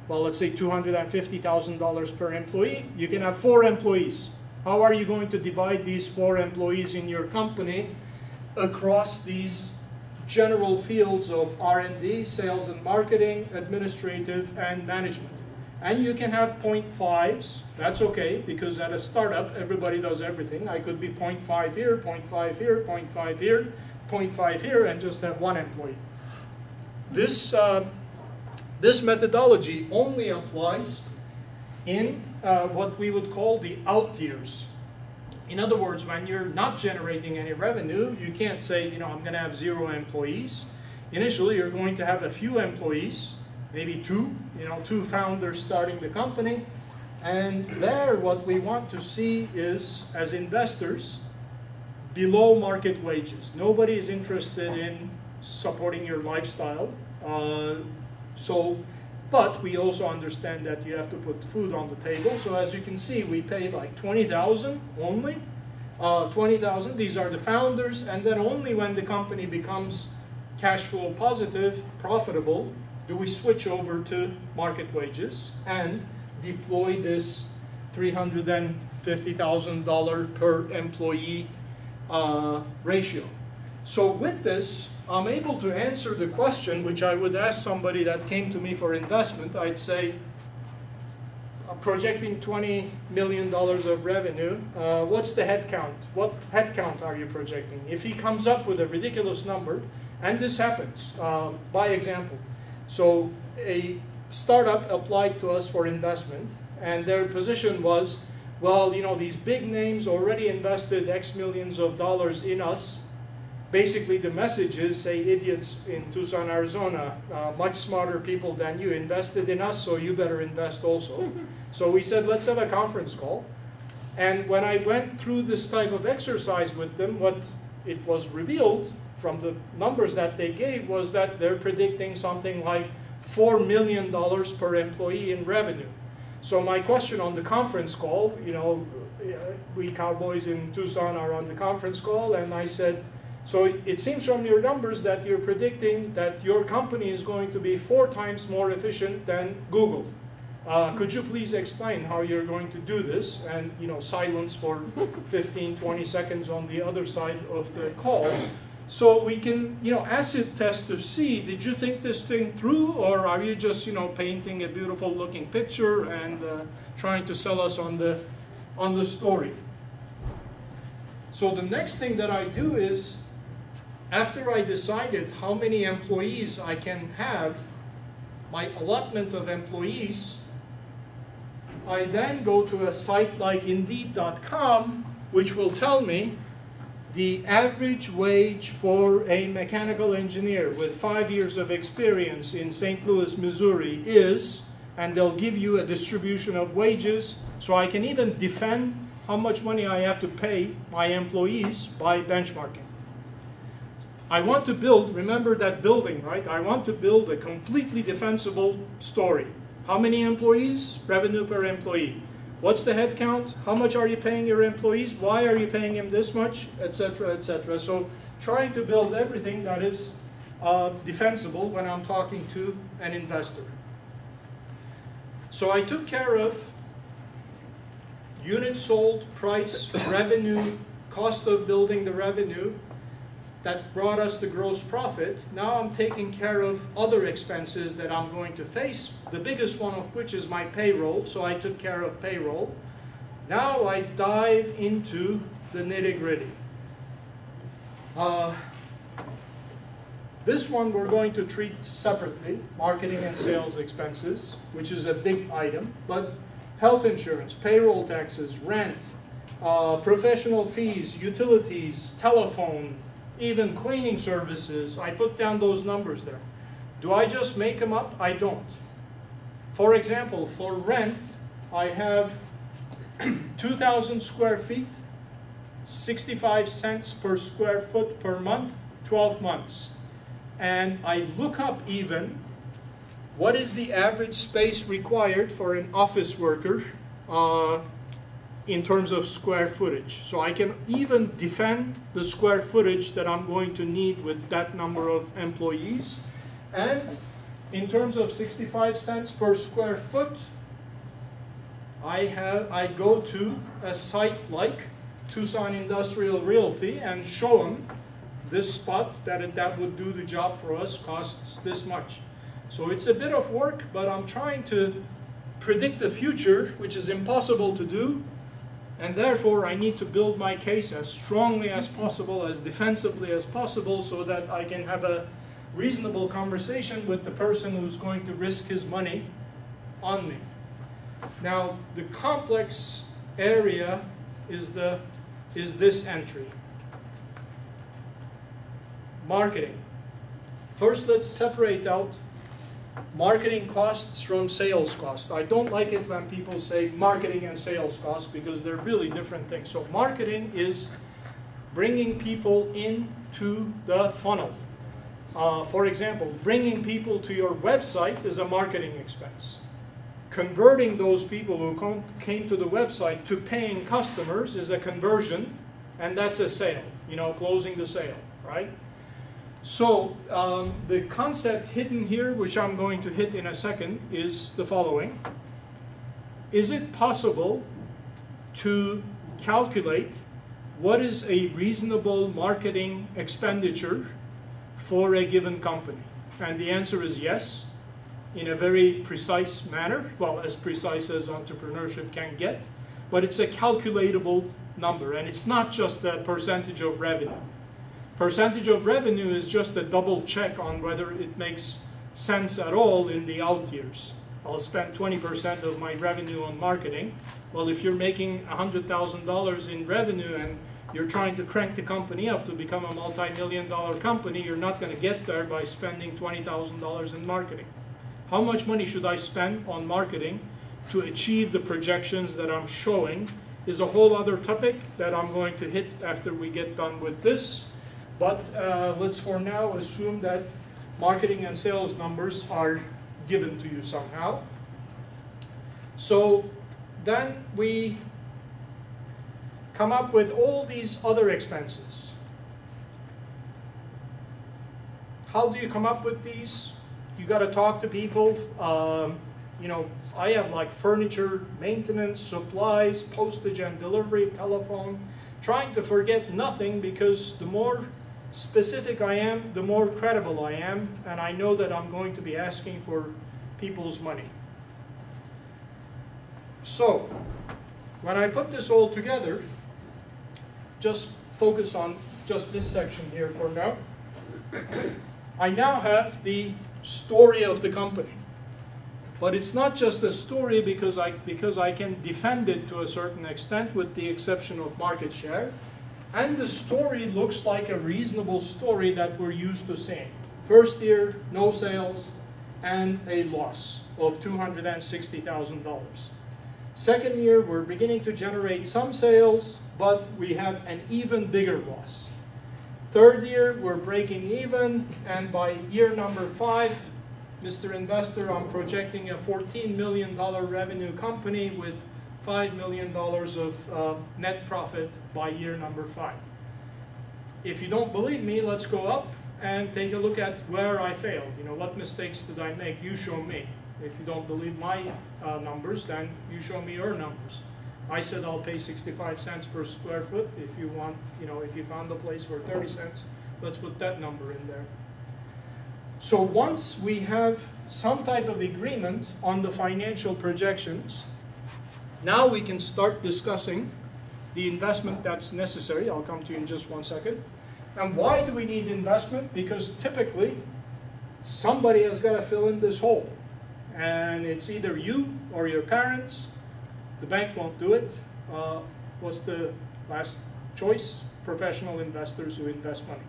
well, let's say $250,000 per employee. You can have 4 employees. How are you going to divide these 4 employees in your company across these general fields of R&D, sales and marketing, administrative, and management? And you can have 0.5s, that's okay, because at a startup, everybody does everything. I could be 0.5 here, 0.5 here, 0.5 here, 0.5 here, and just have one employee. This methodology only applies in what we would call the out years. In other words, when you're not generating any revenue, you can't say, I'm going to have 0 employees. Initially, you're going to have a few employees, maybe 2, 2 founders starting the company. And there, what we want to see is, as investors, below market wages. Nobody is interested in supporting your lifestyle. But we also understand that you have to put food on the table. So as you can see, we pay like $20,000 only. $20,000, these are the founders, and then only when the company becomes cash flow positive, profitable, do we switch over to market wages and deploy this $350,000 per employee ratio. So with this, I'm able to answer the question which I would ask somebody that came to me for investment. I'd say, projecting $20 million of revenue, what's the head count? What head count are you projecting? If he comes up with a ridiculous number, and this happens, by example. So a startup applied to us for investment, and their position was, well, these big names already invested X millions of dollars in us. Basically, the message is, say, idiots in Tucson, Arizona, much smarter people than you invested in us, so you better invest also. So we said, let's have a conference call. And when I went through this type of exercise with them, what it was revealed from the numbers that they gave was that they're predicting something like $4 million per employee in revenue. So my question on the conference call, we cowboys in Tucson are on the conference call, and I said, so it seems from your numbers that you're predicting that your company is going to be 4 times more efficient than Google. Could you please explain how you're going to do this? And silence for 15, 20 seconds on the other side of the call. So we can acid test to see, did you think this thing through, or are you just painting a beautiful looking picture and trying to sell us on the story? So the next thing that I do is, after I decided how many employees I can have, my allotment of employees, I then go to a site like Indeed.com, which will tell me the average wage for a mechanical engineer with 5 years of experience in St. Louis, Missouri is, and they'll give you a distribution of wages, so I can even defend how much money I have to pay my employees by benchmarking. I want to build, remember that building, right? I want to build a completely defensible story. How many employees? Revenue per employee. What's the head count? How much are you paying your employees? Why are you paying him this much? Etc., etc. So trying to build everything that is defensible when I'm talking to an investor. So I took care of units sold, price, revenue, cost of building the revenue, that brought us the gross profit. Now I'm taking care of other expenses that I'm going to face, the biggest one of which is my payroll, so I took care of payroll. Now I dive into the nitty-gritty. This one we're going to treat separately, marketing and sales expenses, which is a big item, but health insurance, payroll taxes, rent, professional fees, utilities, telephone, even cleaning services, I put down those numbers there. Do I just make them up? I don't. For example, for rent, I have 2,000 square feet, 65 cents per square foot per month, 12 months. And I look up even what is the average space required for an office worker in terms of square footage. So I can even defend the square footage that I'm going to need with that number of employees. And in terms of 65 cents per square foot, I go to a site like Tucson Industrial Realty and show them this spot that would do the job for us costs this much. So it's a bit of work, but I'm trying to predict the future, which is impossible to do, and therefore I need to build my case as strongly as possible, as defensively as possible, so that I can have a reasonable conversation with the person who's going to risk his money on me. Now, the complex area is this entry. Marketing. First, let's separate out marketing costs from sales costs. I don't like it when people say marketing and sales costs because they're really different things. So marketing is bringing people into the funnel. For example, bringing people to your website is a marketing expense. Converting those people who came to the website to paying customers is a conversion, and that's a sale, closing the sale, right? So the concept hidden here, which I'm going to hit in a second, is the following. Is it possible to calculate what is a reasonable marketing expenditure for a given company? And the answer is yes, in a very precise manner, well, as precise as entrepreneurship can get, but it's a calculatable number, and it's not just a percentage of revenue. Percentage of revenue is just a double check on whether it makes sense at all in the out years. I'll spend 20% of my revenue on marketing. Well, if you're making $100,000 in revenue and you're trying to crank the company up to become a multi-million-dollar company, you're not going to get there by spending $20,000 in marketing. How much money should I spend on marketing to achieve the projections that I'm showing is a whole other topic that I'm going to hit after we get done with this. But let's for now assume that marketing and sales numbers are given to you somehow. So then we come up with all these other expenses. How do you come up with these? You got to talk to people. I have like furniture, maintenance, supplies, postage and delivery, telephone, trying to forget nothing, because the more specific I am, the more credible I am, and I know that I'm going to be asking for people's money. So, when I put this all together, just focus on just this section here for now. I now have the story of the company. But it's not just a story because I can defend it to a certain extent, with the exception of market share. And the story looks like a reasonable story that we're used to seeing. First year, no sales, and a loss of $260,000. Second year, we're beginning to generate some sales, but we have an even bigger loss. Third year, we're breaking even, and by year number 5, Mr. Investor, I'm projecting a $14 million revenue company with $5 million of net profit by year number 5. If you don't believe me, let's go up and take a look at where I failed. What mistakes did I make? You show me. If you don't believe my numbers, then you show me your numbers. I said I'll pay 65 cents per square foot. If you want, if you found a place for 30 cents, let's put that number in there. So once we have some type of agreement on the financial projections, now we can start discussing the investment that's necessary. I'll come to you in just one second. And why do we need investment? Because typically, somebody has got to fill in this hole. And it's either you or your parents. The bank won't do it. What's the last choice? Professional investors who invest money.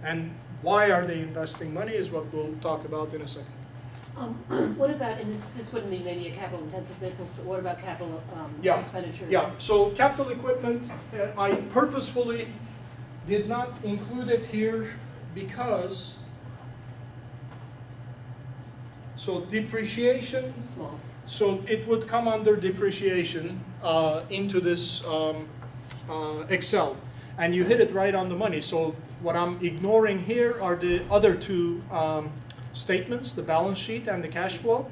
And why are they investing money is what we'll talk about in a second.
What about, and this wouldn't be maybe a capital intensive business, but what about capital expenditures?
Yeah, so capital equipment, I purposefully did not include it here because, so depreciation,
Small.
so it would come under depreciation into this Excel. And you hit it right on the money. So what I'm ignoring here are the other two statements, the balance sheet and the cash flow.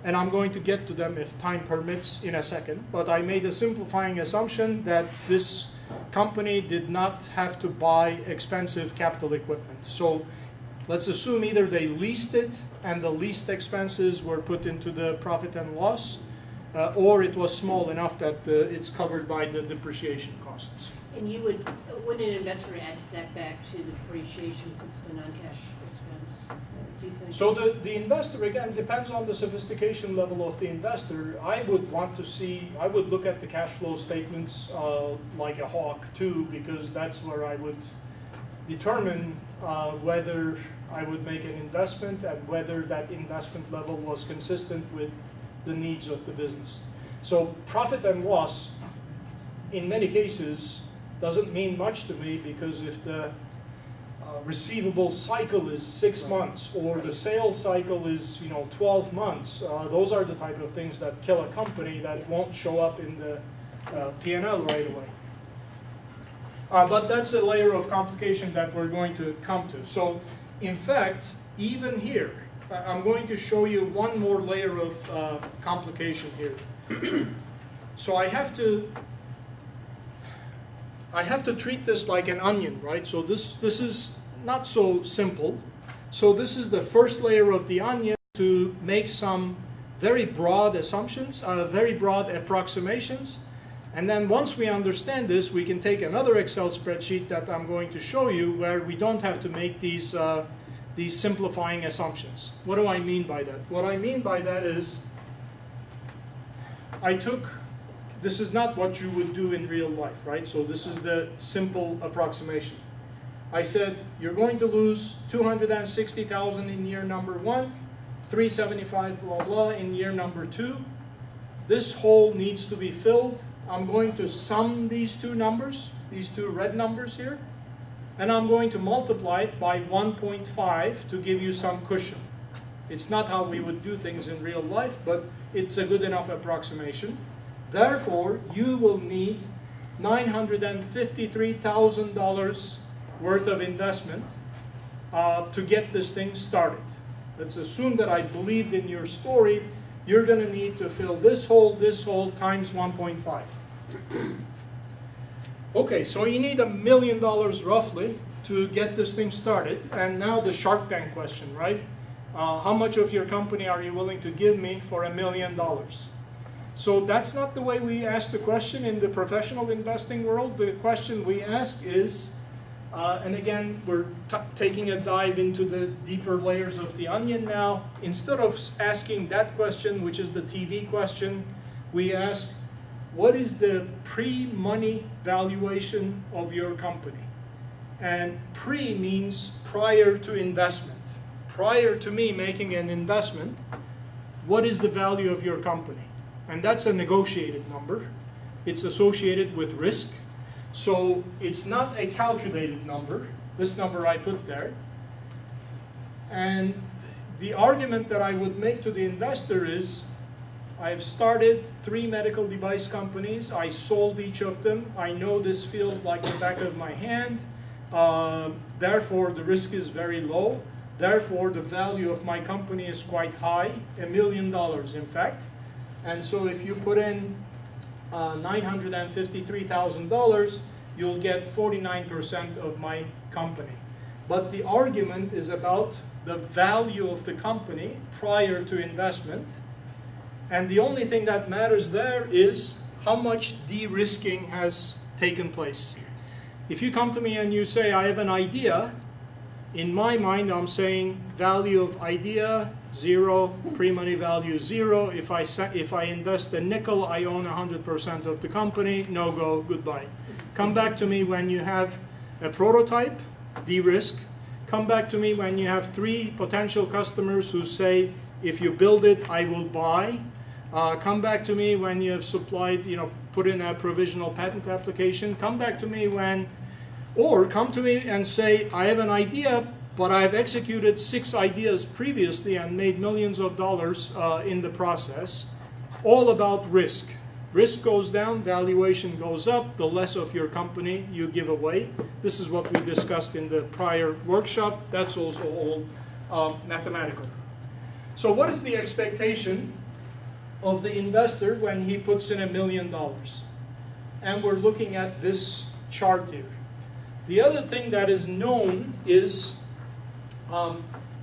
And I'm going to get to them if time permits in a second. But I made a simplifying assumption that this company did not have to buy expensive capital equipment. So let's assume either they leased it and the leased expenses were put into the profit and loss, or it was small enough that it's covered by the depreciation costs.
And you wouldn't an investor add that back to the depreciation since it's a non-cash expense, do you think?
So the investor, again, depends on the sophistication level of the investor. I would look at the cash flow statements like a hawk too, because that's where I would determine whether I would make an investment and whether that investment level was consistent with the needs of the business. So profit and loss, in many cases, doesn't mean much to me, because if the receivable cycle is 6 months or the sales cycle is 12 months, those are the type of things that kill a company that won't show up in the P&L right away. But that's a layer of complication that we're going to come to. So in fact, even here, I'm going to show you one more layer of complication here. So I have to treat this like an onion, right? So this is not so simple. So this is the first layer of the onion to make some very broad assumptions, very broad approximations. And then once we understand this, we can take another Excel spreadsheet that I'm going to show you where we don't have to make these simplifying assumptions. What do I mean by that? What I mean by that is this is not what you would do in real life, right? So this is the simple approximation. I said you're going to lose $260,000 in year number 1, $375 blah blah in year number 2. This hole needs to be filled. I'm going to sum these two numbers, these two red numbers here, and I'm going to multiply it by 1.5 to give you some cushion. It's not how we would do things in real life, but it's a good enough approximation. Therefore, you will need $953,000 worth of investment to get this thing started. Let's assume that I believed in your story. You're going to need to fill this hole times 1.5. Okay, so you need $1 million roughly to get this thing started. And now the Shark Tank question, right? How much of your company are you willing to give me for $1 million? So that's not the way we ask the question in the professional investing world. The question we ask is, and again, we're taking a dive into the deeper layers of the onion now. Instead of asking that question, which is the TV question, we ask, what is the pre-money valuation of your company? And pre means prior to investment. Prior to me making an investment, what is the value of your company? And that's a negotiated number. It's associated with risk. So it's not a calculated number, this number I put there. And the argument that I would make to the investor is, I've started 3 medical device companies. I sold each of them. I know this field like the back of my hand. Therefore, the risk is very low. Therefore, the value of my company is quite high, $1 million in fact. And so if you put in $953,000, you'll get 49% of my company. But the argument is about the value of the company prior to investment. And the only thing that matters there is how much de-risking has taken place. If you come to me and you say, I have an idea, in my mind I'm saying value of idea, 0, pre-money value 0. If I invest a nickel, I own 100% of the company, no go, goodbye. Come back to me when you have a prototype, de-risk. Come back to me when you have 3 potential customers who say, if you build it, I will buy. Come back to me when you have supplied, put in a provisional patent application. Come back to me or come to me and say, I have an idea, but I've executed 6 ideas previously and made millions of dollars in the process, all about risk. Risk goes down, valuation goes up, the less of your company you give away. This is what we discussed in the prior workshop. That's also all mathematical. So what is the expectation of the investor when he puts in $1 million? And we're looking at this chart here. The other thing that is known is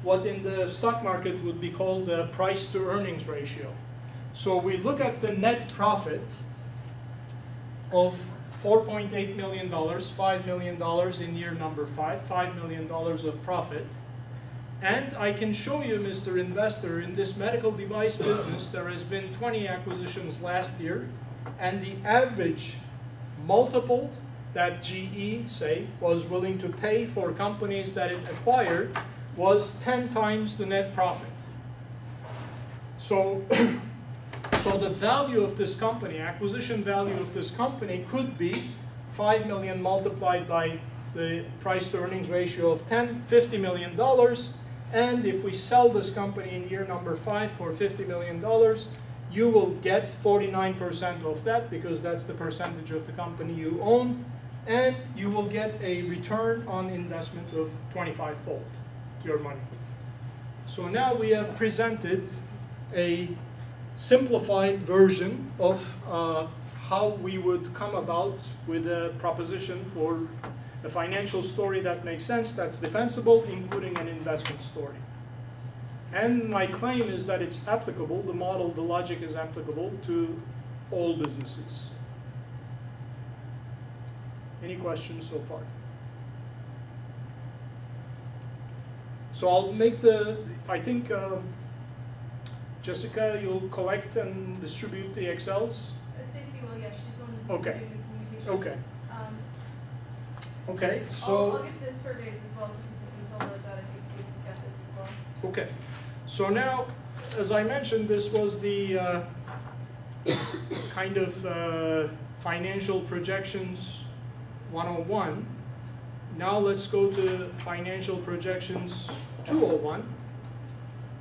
what in the stock market would be called the price to earnings ratio. So we look at the net profit of $4.8 million, $5 million in year number 5, $5 million of profit. And I can show you, Mr. Investor, in this medical device business, there has been 20 acquisitions last year, and the average multiple that GE, say, was willing to pay for companies that it acquired was 10 times the net profit. So, so the value of this company, acquisition value of this company could be 5 million multiplied by the price to earnings ratio of 10, $50 million. And if we sell this company in year number 5 for $50 million, you will get 49% of that because that's the percentage of the company you own. And you will get a return on investment of 25-fold your money. So now we have presented a simplified version of how we would come about with a proposition for a financial story that makes sense, that's defensible, including an investment story. And my claim is that it's applicable, the model, the logic is applicable to all businesses. Any questions so far? So I'll make I think, Jessica, you'll collect and distribute the Excels?
Stacy will, yeah, she's the one who's
Okay.
doing the communication.
Okay. Okay,
I'll
so,
get the surveys as well, so we can fill those out. I think Stacy's got this as well.
okay. So now, as I mentioned, this was the kind of financial projections 101. Now let's go to financial projections 201,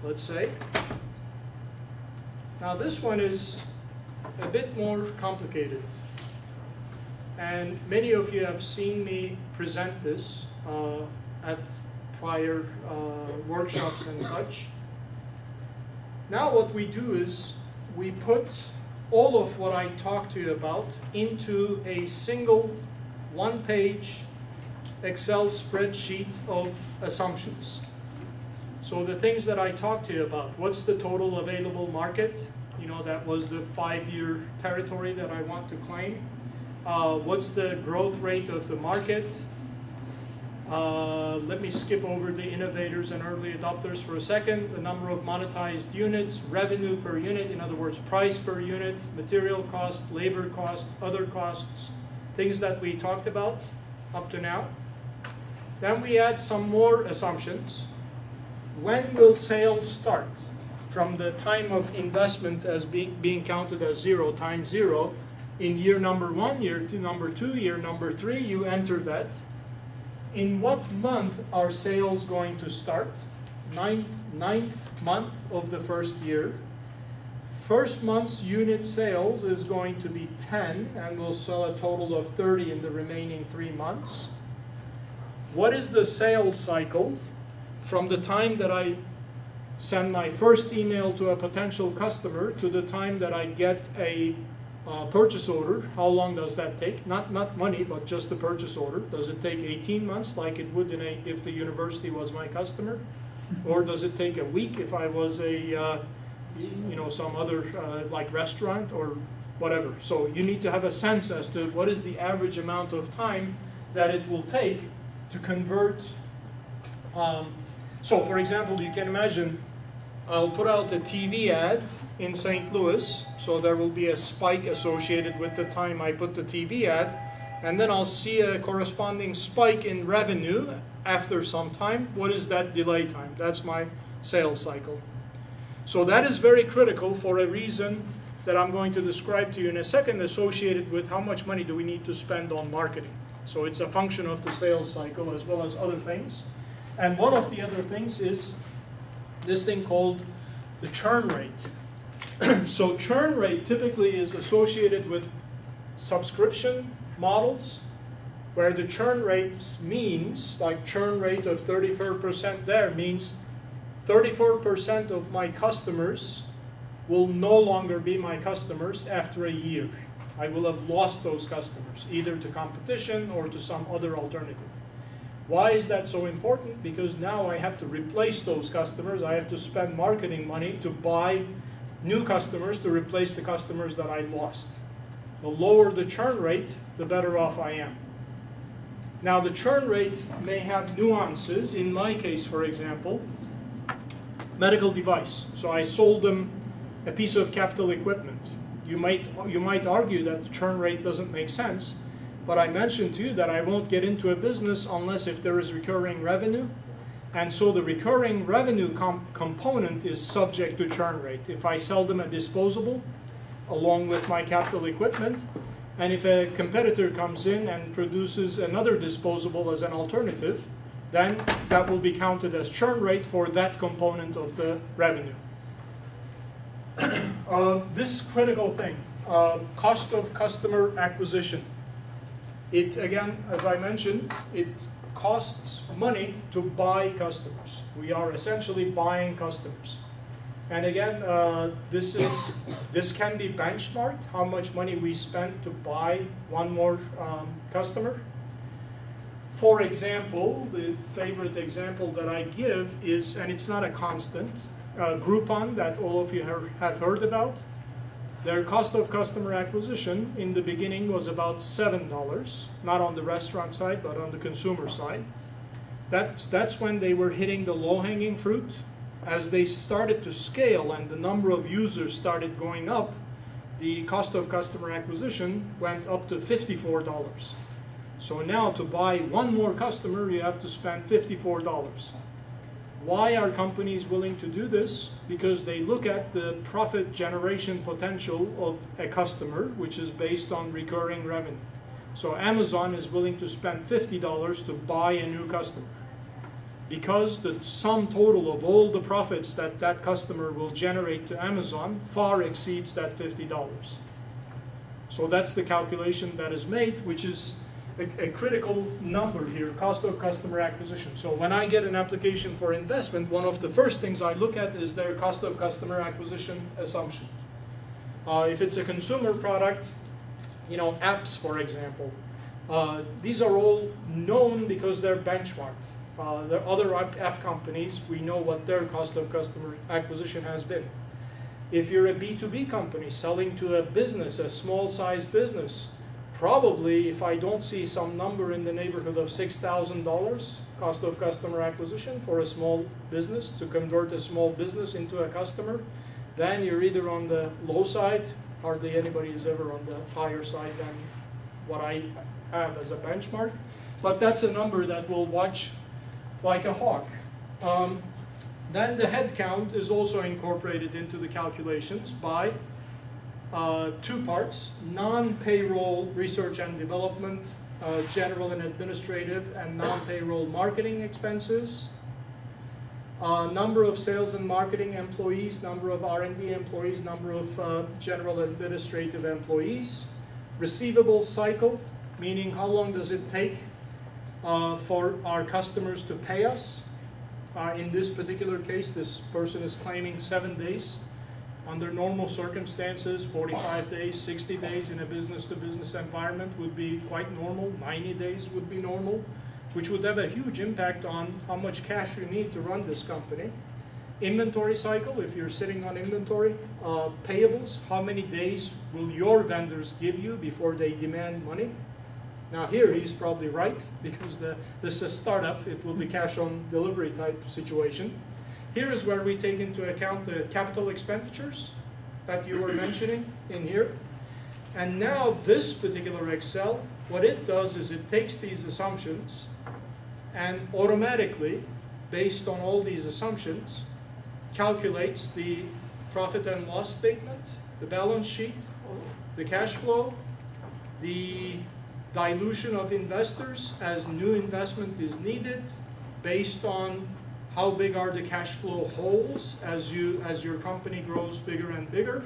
let's say. Now this one is a bit more complicated. And many of you have seen me present this at prior workshops and such. Now what we do is we put all of what I talked to you about into a single one-page Excel spreadsheet of assumptions. So the things that I talked to you about, what's the total available market? You know, that was the 5-year territory that I want to claim. What's the growth rate of the market? Let me skip over the innovators and early adopters for a second. The number of monetized units, revenue per unit, in other words, price per unit, material cost, labor cost, other costs, things that we talked about up to now. Then we add some more assumptions. When will sales start? From the time of investment as being counted as 0 times 0, in year number 1, year number 2, year number 3, you enter that. In what month are sales going to start? Ninth month of the first year. First month's unit sales is going to be 10, and we'll sell a total of 30 in the remaining 3 months. What is the sales cycle from the time that I send my first email to a potential customer to the time that I get a purchase order? How long does that take? Not money, but just the purchase order. Does it take 18 months like it would if the university was my customer? Or does it take a week if I was a, some other like restaurant or whatever? So you need to have a sense as to what is the average amount of time that it will take to convert. So for example, you can imagine I'll put out a TV ad in St. Louis, so there will be a spike associated with the time I put the TV ad, and then I'll see a corresponding spike in revenue after some time. What is that delay time? That's my sales cycle. So that is very critical for a reason that I'm going to describe to you in a second, associated with how much money do we need to spend on marketing. So it's a function of the sales cycle as well as other things. And one of the other things is this thing called the churn rate. So churn rate typically is associated with subscription models, where the churn rate means, like churn rate of 34% there means 34% of my customers will no longer be my customers after a year. I will have lost those customers, either to competition or to some other alternative. Why is that so important? Because now I have to replace those customers. I have to spend marketing money to buy new customers to replace the customers that I lost. The lower the churn rate, the better off I am. Now, the churn rate may have nuances. In my case, for example, medical device. So I sold them a piece of capital equipment. You might argue that the churn rate doesn't make sense, but I mentioned to you that I won't get into a business unless if there is recurring revenue. And so the recurring revenue component is subject to churn rate. If I sell them a disposable along with my capital equipment, and if a competitor comes in and produces another disposable as an alternative, then that will be counted as churn rate for that component of the revenue. This critical thing, cost of customer acquisition. It, again, as I mentioned, it costs money to buy customers. We are essentially buying customers. And again, this can be benchmarked, how much money we spent to buy one more customer. For example, the favorite example that I give is, and it's not a constant, Groupon that all of you have heard about. Their cost of customer acquisition in the beginning was about $7, not on the restaurant side, but on the consumer side. That's when they were hitting the low-hanging fruit. As they started to scale and the number of users started going up, the cost of customer acquisition went up to $54. So now to buy one more customer, you have to spend $54. Why are companies willing to do this? Because they look at the profit generation potential of a customer, which is based on recurring revenue. So Amazon is willing to spend $50 to buy a new customer, because the sum total of all the profits that that customer will generate to Amazon far exceeds that $50. So that's the calculation that is made, which is a critical number here, cost of customer acquisition. So when I get an application for investment, one of the first things I look at is their cost of customer acquisition assumption. If it's a consumer product, apps, for example, these are all known because they're benchmarked. There are other app companies, we know what their cost of customer acquisition has been. If you're a B2B company selling to a business, a small-sized business, probably if I don't see some number in the neighborhood of $6,000 cost of customer acquisition for a small business to convert a small business into a customer, then you're either on the low side, hardly anybody is ever on the higher side than what I have as a benchmark, but that's a number that we'll watch like a hawk. Then the head count is also incorporated into the calculations by two parts: non-payroll research and development, general and administrative, and non-payroll marketing expenses, number of sales and marketing employees, number of R&D employees, number of general administrative employees, receivable cycle, meaning how long does it take for our customers to pay us. In this particular case, this person is claiming 7 days. Under normal circumstances, 45 days, 60 days in a business-to-business environment would be quite normal. 90 days would be normal, which would have a huge impact on how much cash you need to run this company. Inventory cycle, if you're sitting on inventory. Payables, how many days will your vendors give you before they demand money? Now here he's probably right, because this is a startup, it will be cash on delivery type situation. Here is where we take into account the capital expenditures that you were mentioning in here. And now this particular Excel, what it does is it takes these assumptions and automatically, based on all these assumptions, calculates the profit and loss statement, the balance sheet, the cash flow, the dilution of investors as new investment is needed, based on how big are the cash flow holes as your company grows bigger and bigger,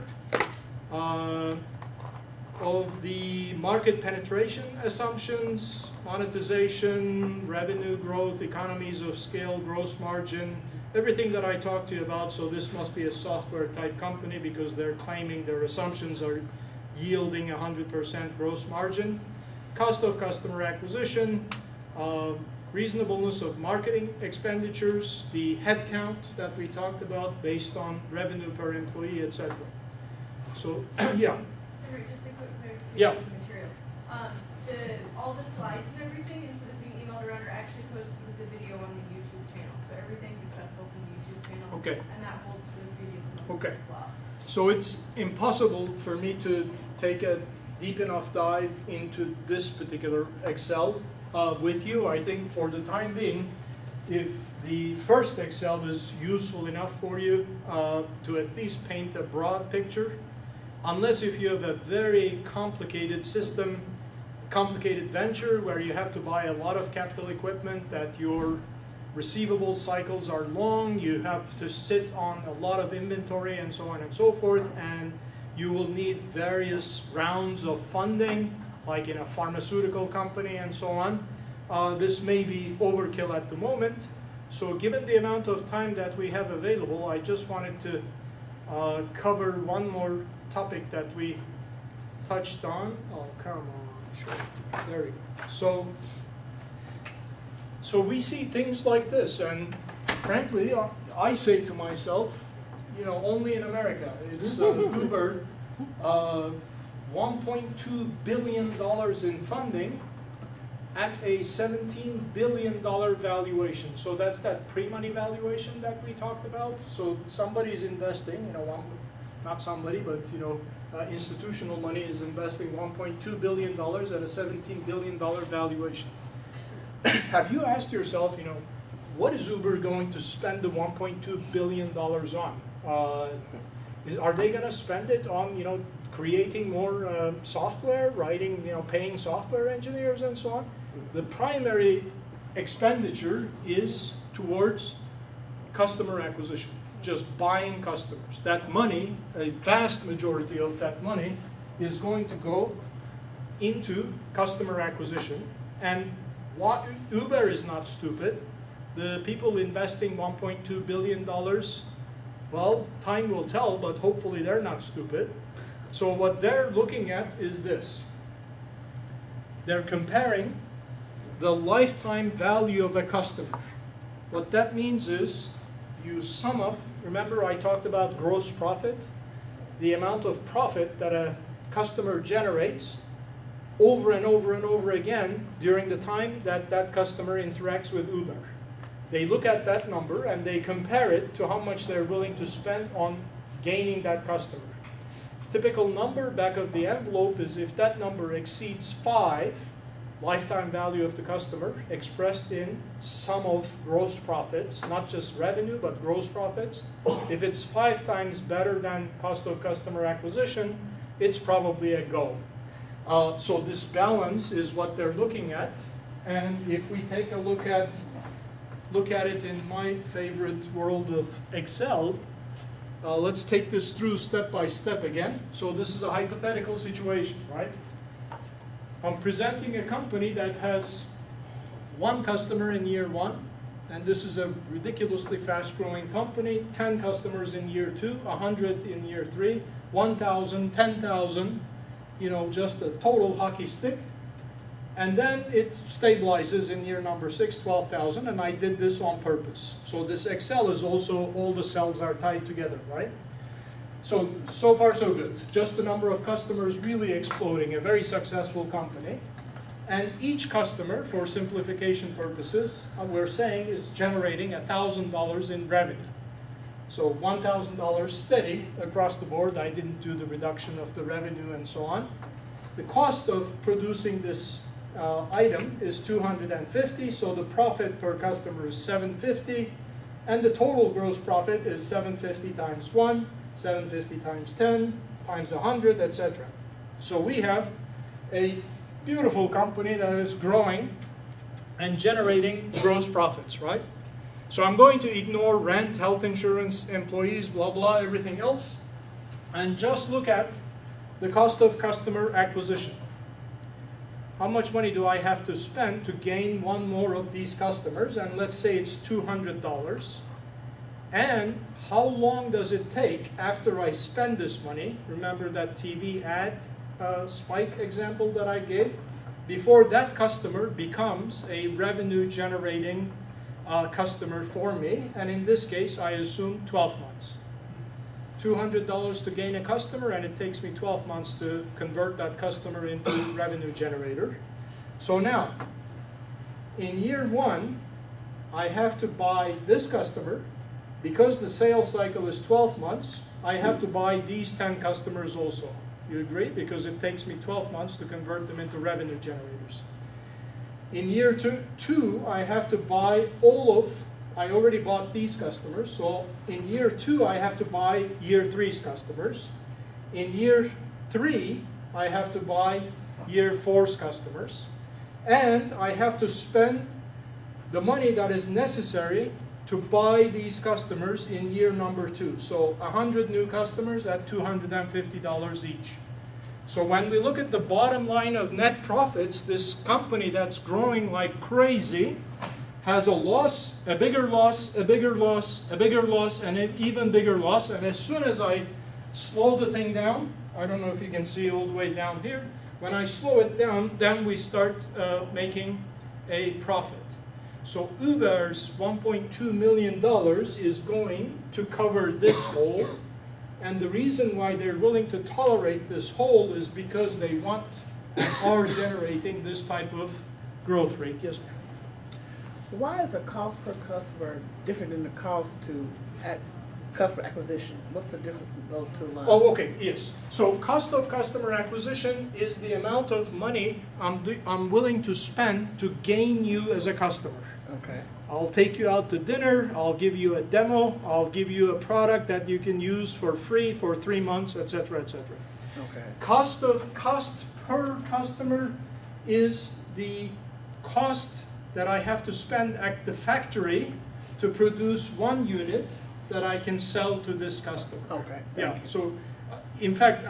of the market penetration assumptions, monetization, revenue growth, economies of scale, gross margin, everything that I talked to you about. So this must be a software type company because they're claiming their assumptions are yielding 100% gross margin. Cost of customer acquisition, reasonableness of marketing expenditures, the headcount that we talked about based on revenue per employee, etc. So, yeah.
Henry, just a quick clarification.
Yeah.
of the material. All the slides and everything, instead of being emailed around, are actually posted with the video on the YouTube channel. So everything's accessible from the YouTube channel.
Okay.
And that holds for the previous months
Okay.
as well.
So it's impossible for me to take a deep enough dive into this particular Excel with you. I think for the time being, if the first Excel is useful enough for you to at least paint a broad picture, unless if you have a very complicated system, complicated venture where you have to buy a lot of capital equipment, that your receivable cycles are long, you have to sit on a lot of inventory and so on and so forth, and you will need various rounds of funding, like in a pharmaceutical company and so on. This may be overkill at the moment. So given the amount of time that we have available, I just wanted to cover one more topic that we touched on. Oh, come on. Sure. There we go. So we see things like this, and frankly, I say to myself, you know, only in America. It's Uber, $1.2 billion in funding at a $17 billion valuation. So that's that pre-money valuation that we talked about. So somebody's investing, you know, not somebody, but you know, institutional money is investing $1.2 billion at a $17 billion valuation. Have you asked yourself, you know, what is Uber going to spend the $1.2 billion on? Are they going to spend it on, you know, creating more software, writing, you know, paying software engineers and so on? The primary expenditure is towards customer acquisition, just buying customers. That money, a vast majority of that money, is going to go into customer acquisition. And what, Uber is not stupid. The people investing $1.2 billion, well, time will tell, but hopefully they're not stupid. So what they're looking at is this. They're comparing the lifetime value of a customer. What that means is you sum up, remember I talked about gross profit, the amount of profit that a customer generates over and over and over again during the time that that customer interacts with Uber. They look at that number and they compare it to how much they're willing to spend on gaining that customer. Typical number back of the envelope is if that number exceeds 5, lifetime value of the customer expressed in sum of gross profits, not just revenue, but gross profits. If it's 5 times better than cost of customer acquisition, it's probably a go. So this balance is what they're looking at. And if we take a look at it in my favorite world of Excel, let's take this through step by step again. So this is a hypothetical situation, right? I'm presenting a company that has 1 customer in year 1, and this is a ridiculously fast-growing company, 10 customers in year 2, 100 in year 3, 1,000, 10,000, you know, just a total hockey stick. And then it stabilizes in year number 6, 12,000, and I did this on purpose. So this Excel is also, all the cells are tied together, right? So far so good. Just the number of customers really exploding, a very successful company. And each customer, for simplification purposes, we're saying is generating $1,000 in revenue. So $1,000 steady across the board. I didn't do the reduction of the revenue and so on. The cost of producing this item is $250, so the profit per customer is $750, and the total gross profit is $750 times 1, $750 times 10, times 100, etc. So we have a beautiful company that is growing and generating gross profits, right? So I'm going to ignore rent, health insurance, employees, blah, blah, everything else, and just look at the cost of customer acquisition. How much money do I have to spend to gain 1 more of these customers? And let's say it's $200. And how long does it take after I spend this money? Remember that TV ad spike example that I gave? before that customer becomes a revenue generating customer for me. And in this case, I assume 12 months. $200 to gain a customer, and it takes me 12 months to convert that customer into revenue generator. So now, in year 1, I have to buy this customer. Because the sales cycle is 12 months, I have to buy these 10 customers also. You agree? Because it takes me 12 months to convert them into revenue generators. In year two, I have to buy I already bought these customers, so in year 2, I have to buy year 3's customers. In year 3, I have to buy year 4's customers. And I have to spend the money that is necessary to buy these customers in year number 2. So 100 new customers at $250 each. So when we look at the bottom line of net profits, this company that's growing like crazy has a loss, a bigger loss, a bigger loss, a bigger loss, and an even bigger loss. And as soon as I slow the thing down, I don't know if you can see all the way down here, when I slow it down, then we start making a profit. So Uber's $1.2 million is going to cover this hole. And the reason why they're willing to tolerate this hole is because they are generating this type of growth rate. Yes, ma'am.
Why is the cost per customer different than the cost to customer acquisition? What's the difference in those two lines?
Oh, okay, yes. So cost of customer acquisition is the amount of money I'm willing to spend to gain you as a customer.
Okay.
I'll take you out to dinner, I'll give you a demo, I'll give you a product that you can use for free for 3 months, etc., etc.
Okay.
Cost per customer is the cost that I have to spend at the factory to produce 1 unit that I can sell to this customer.
Okay.
Yeah, so in fact,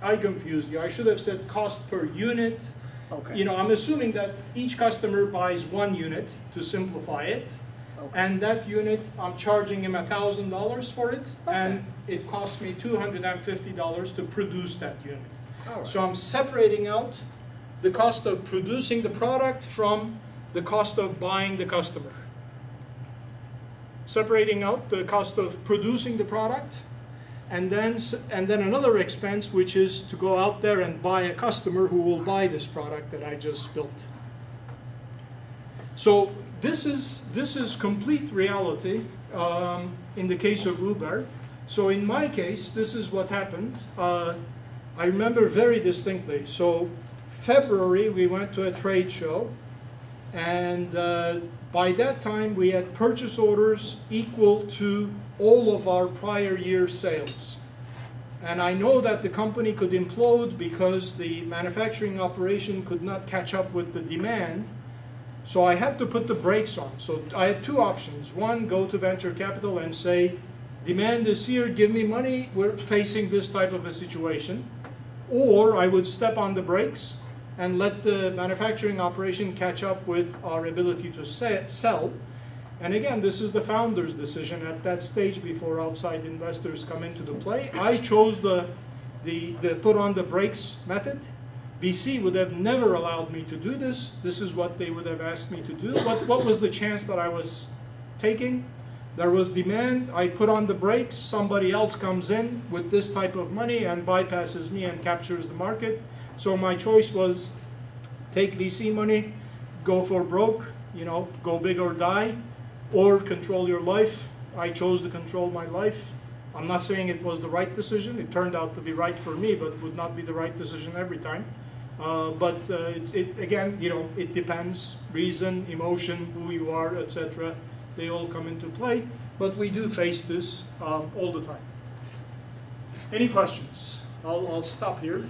I confused you. I should have said cost per unit.
Okay.
You know, I'm assuming that each customer buys 1 unit to simplify it.
Okay.
And that unit, I'm charging him $1,000 for it, and it costs me $250 to produce that unit.
All right.
So I'm separating out the cost of producing the product from the cost of buying the customer. Separating out the cost of producing the product, and then another expense, which is to go out there and buy a customer who will buy this product that I just built. So this is complete reality in the case of Uber. So in my case, this is what happened. I remember very distinctly. So February, we went to a trade show, and by that time, we had purchase orders equal to all of our prior year sales. And I know that the company could implode because the manufacturing operation could not catch up with the demand. So I had to put the brakes on. So I had 2 options. One, go to venture capital and say, demand is here, give me money, we're facing this type of a situation. Or I would step on the brakes and let the manufacturing operation catch up with our ability to sell. And again, this is the founder's decision at that stage before outside investors come into the play. I chose the put on the brakes method. VC would have never allowed me to do this. This is what they would have asked me to do. What was the chance that I was taking? There was demand. I put on the brakes. Somebody else comes in with this type of money and bypasses me and captures the market. So my choice was take VC money, go for broke, you know, go big or die, or control your life. I chose to control my life. I'm not saying it was the right decision. It turned out to be right for me, but would not be the right decision every time. Again, you know, it depends. Reason, emotion, who you are, etc. They all come into play. But we do face this all the time. Any questions? I'll stop here.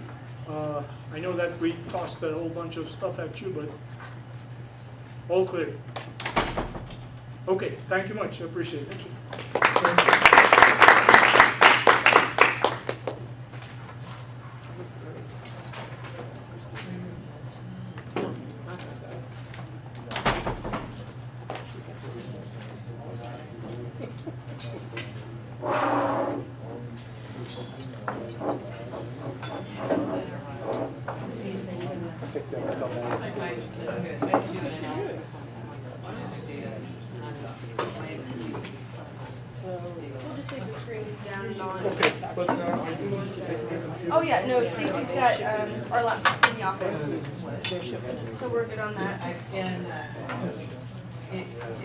I know that we tossed a whole bunch of stuff at you, but all clear. Okay, thank you much. I appreciate it.
Pick them up.
We'll just leave the screen down and on.
Okay, but I do need to take minutes.
Oh, yeah, no, Stacy's got, our laptop in the office, so we're good on that.
And, it was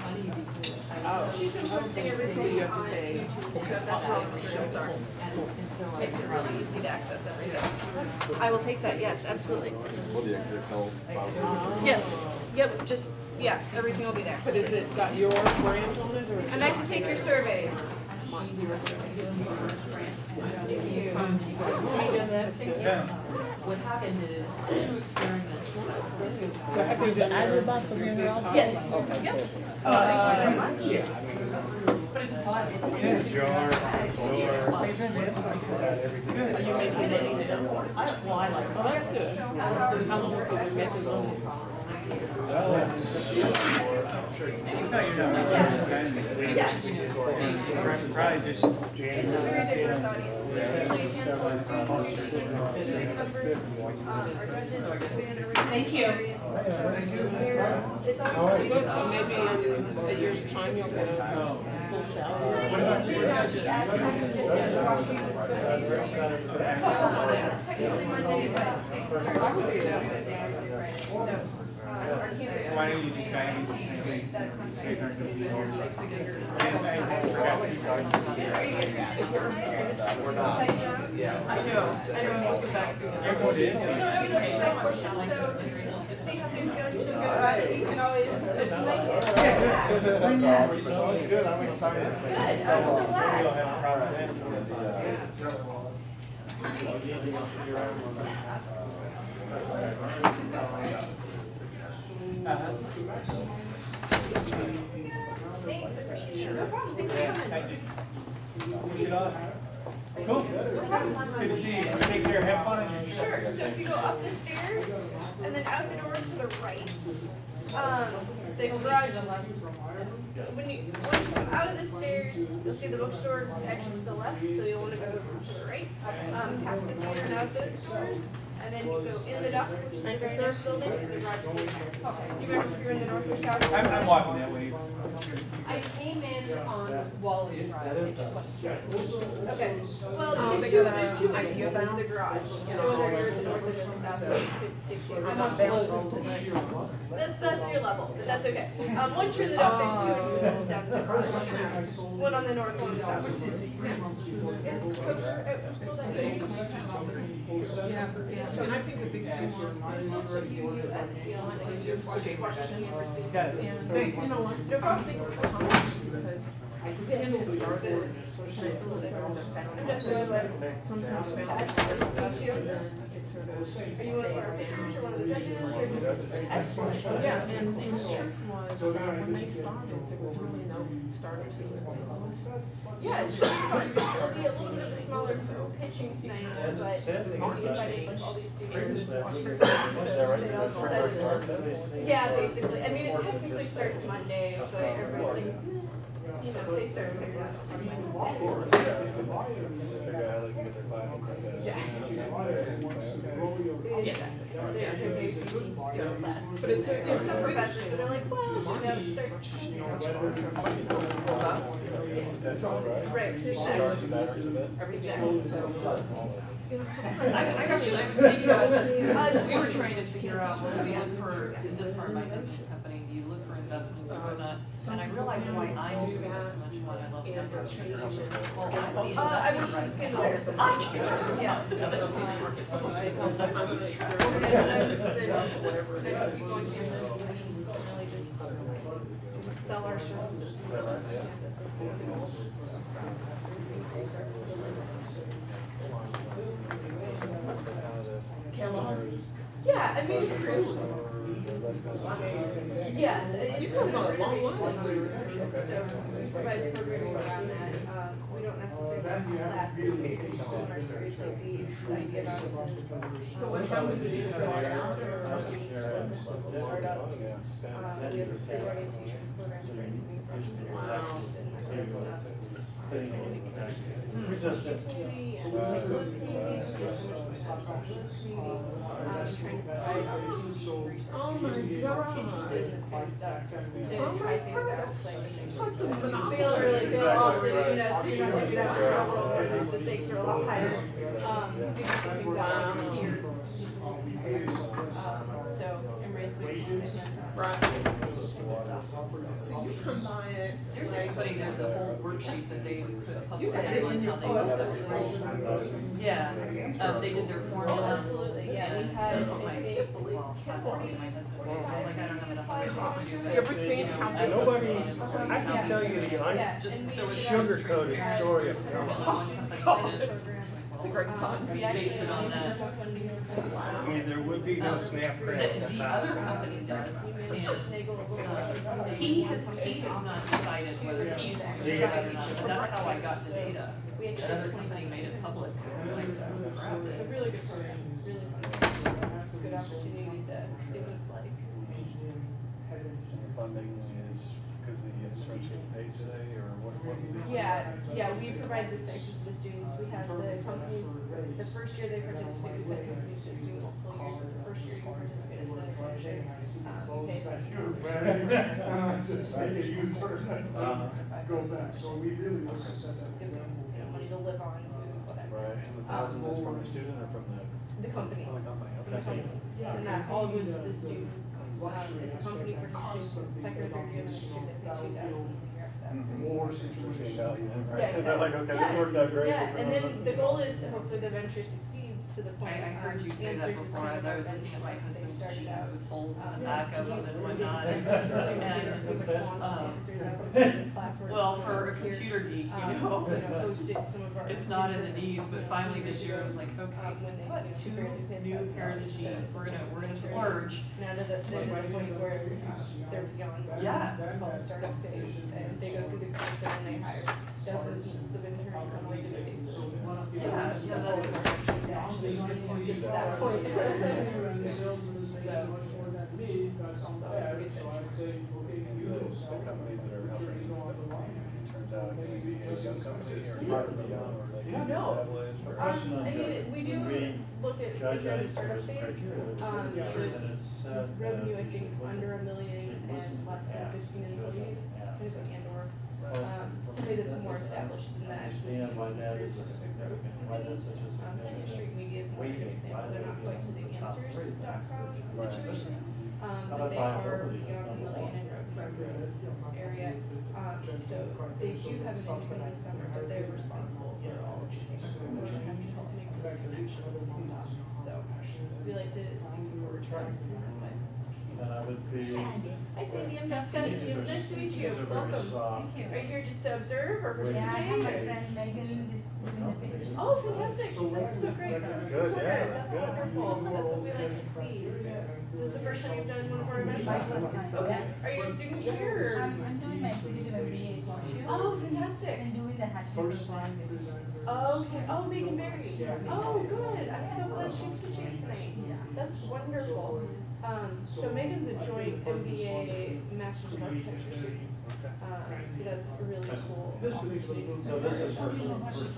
funny because
She's been posting everything on YouTube, so that's all the materials are. Makes it really easy to access everything. I will take that, yes, absolutely. Yes, yep, just, yeah, everything will be there.
But is it got your brand on it, or is it?
And I can take your surveys.
What happened is, two experiments.
So happy to add about the winner also?
Yes, yep.
But it's fun, it's.
Are you making it?
Well, I like, oh, that's good. How long have we been making
Probably just
Thank you.
So maybe in a year's time, you'll get a full salary. I would do that.
why don't you just try and use these aren't gonna be here. And I forgot
We're not. Yeah.
I know, we'll get back to this.
Everyone did.
See how things go, you feel good about it, you can always, make it.
It's good, I'm excited.
Good, I'm so glad.
We'll have a problem then.
Thanks, appreciate it. No problem, thanks for
Yeah,
coming.
I just push it off. Cool. Good to see you. Take care. Have fun.
Sure, so if you go up the stairs and then out the door to the right, the garage, once you come out of the stairs, you'll see the bookstore actually to the left, so you'll wanna go to the right, past the theater and out those doors. And then you go in the dock, which is the very next building, and the garage is over there. Do you remember if you're in the north or south?
I'm walking that way.
I came in on Wallace Drive, it just went straight.
Okay, well, there's two ways to get into the garage. So whether you're in the north or the south, you could dictate.
I'm on Float.
That's your level, but that's okay. Once you're in the dock, there's two entrances down to the garage. One on the north, one on the south. It's kosher, we're still down there.
Yeah, and I think the big thing was the University of USC question.
Got it.
And you know what, they're probably because Kendall started this, and I still started
I'm just really like,
sometimes families
Meet you.
and then it sort of
Are you one of the teachers or one of the judges or just? Excellent.
Yeah, and the truth was, when they started, there was really no startup scene in St. Louis.
Yeah, it'll be a little bit of a smaller pitching thing, but we invited like all these students. Yeah, basically. I mean, it technically starts Monday, but everybody's like, you know, they start figuring out on Wednesday. Yeah. Yeah, they're very busy, so class.
But it's,
There's some professors that are like, well, you know, start. Right, to the shed.
everything, so.
I was thinking about this because we were trying to figure out when we look for, in this part of my business company, you look for investments or whatnot, and I realized why I'm doing this so much fun, I love numbers. Well,
I work for the skin layers. Yeah. Sell our services. Yeah, I mean, yeah, it's a long line. So we provide programming around that. We don't necessarily have classes, but in our series, like the idea about it is.
So what happens if you go down
Local startups. We have a pre-orientation program for anything freshmen or interested in that kind of stuff. Constitution Committee and St. Louis Community, there's so much going on in St. Louis Community, trying to provide opportunities for research students interested in this kind of stuff to try things out, like they feel really feel often, you know, so you're not gonna do that for a world where the stakes are a lot higher. Figure some things out here, easier. So embrace the
So you combine it,
There's
like,
everybody, there's a whole worksheet that they put publicly
got it
on
in
how they.
your- oh, absolutely.
Yeah, they did their formula.
Absolutely, yeah, we
And
had,
that's what my,
I think,
well, that's what my husband was, like, I don't have enough money to do
Did you ever
it.
think how
As a
Nobody,
representative,
I can tell you the
yeah.
Just
and
so
we
it's
did our
sugar-coated
transparent
story of
one company did it.
It's a great song.
We actually
Base it on that.
funding for
I mean, there would be no Snapchat
That the
without.
other company does, and he has not decided whether he's certified or not, but that's how I got the data.
We actually
That other
have
company made it public, so I'm like,
It's a really good program, really fun. It's a good opportunity to see what it's like.
Funding is because the insurance getting paid today, or what?
Yeah, we provide the stipends to the students. We have the companies, the first year they participate, we've had companies that do multiple years, but the first year you participate as an internship, you pay less.
Go back, so we really look at that.
Gives them, you know, money to live on, food, whatever.
Right, and the 1,000 is from the student or from the?
The company.
From the company,
The
okay.
company. And that all goes to the student. If a company participates second or third year of the next year, they pay $2,000 a year after that.
More
Seeing
situations.
value in it, right?
Yeah,
They're like, okay, this
exactly.
worked out great.
Yeah,
but
and
we're
then
not-
the goal is to hopefully the venture succeeds to the point.
I heard you say that
Answers is
before,
kind
as
of
I
our
was looking at my
benchmark. They
husband's
started
jeans
out,
with holes in the
he-
back of them and
he
whatnot.
did
And,
pretty much launched Answers out of this classwork.
well, for a computer geek,
Hosted some of our.
it's not in the
features,
needs, but finally this year I was like, okay,
when they,
what,
you know,
two
barely paid
new
$1,000
pairs of
so
jeans, we're gonna splurge.
Now to they're to the point where they're beyond
Yeah.
called the startup phase, and they go through the course and they hire dozens of interns on a regular basis. So
Yeah,
the
yeah,
whole
that's-
organization is actually get to that point.
The companies that are helping, it turns out, it can be a young company or part of the young, or they can be established, or.
I mean, we do look at, if you're in the startup phase, so it's revenue, I think, under $1 million and less than 15 employees, kind of and or, somebody that's more established than that.
Understand why that is a significant, why that's such a
Second
significant.
Street Media is not a good example, they're not quite to the answers.com situation. But they are, you know, $1 million in revenue area. So they do have an intern this summer, but they're responsible for all of the we're having to help make those connections and stuff. So we like to see people return in that way.
And I would be.
Hi Sandy, I'm Jessica. Nice to meet you.
These are very
Welcome.
soft.
Are you here just to observe or
Yeah, I
participate?
have my
or-
friend Megan in the picture.
Oh, fantastic. That's so great.
That's
So
good,
good.
yeah,
That's
that's good.
wonderful. That's what we like to see. Is this the first time you've done one of our events? Okay. Are you a student here or?
I'm doing my executive MBA course here.
Oh, fantastic.
And doing the hatchery
First
program.
time presenters.
Okay. Oh, Megan Berry. Oh, good. I'm so glad she's pitching tonight. That's wonderful. So Megan's a joint MBA Masters of Architecture student. So that's a really cool opportunity.
So this is first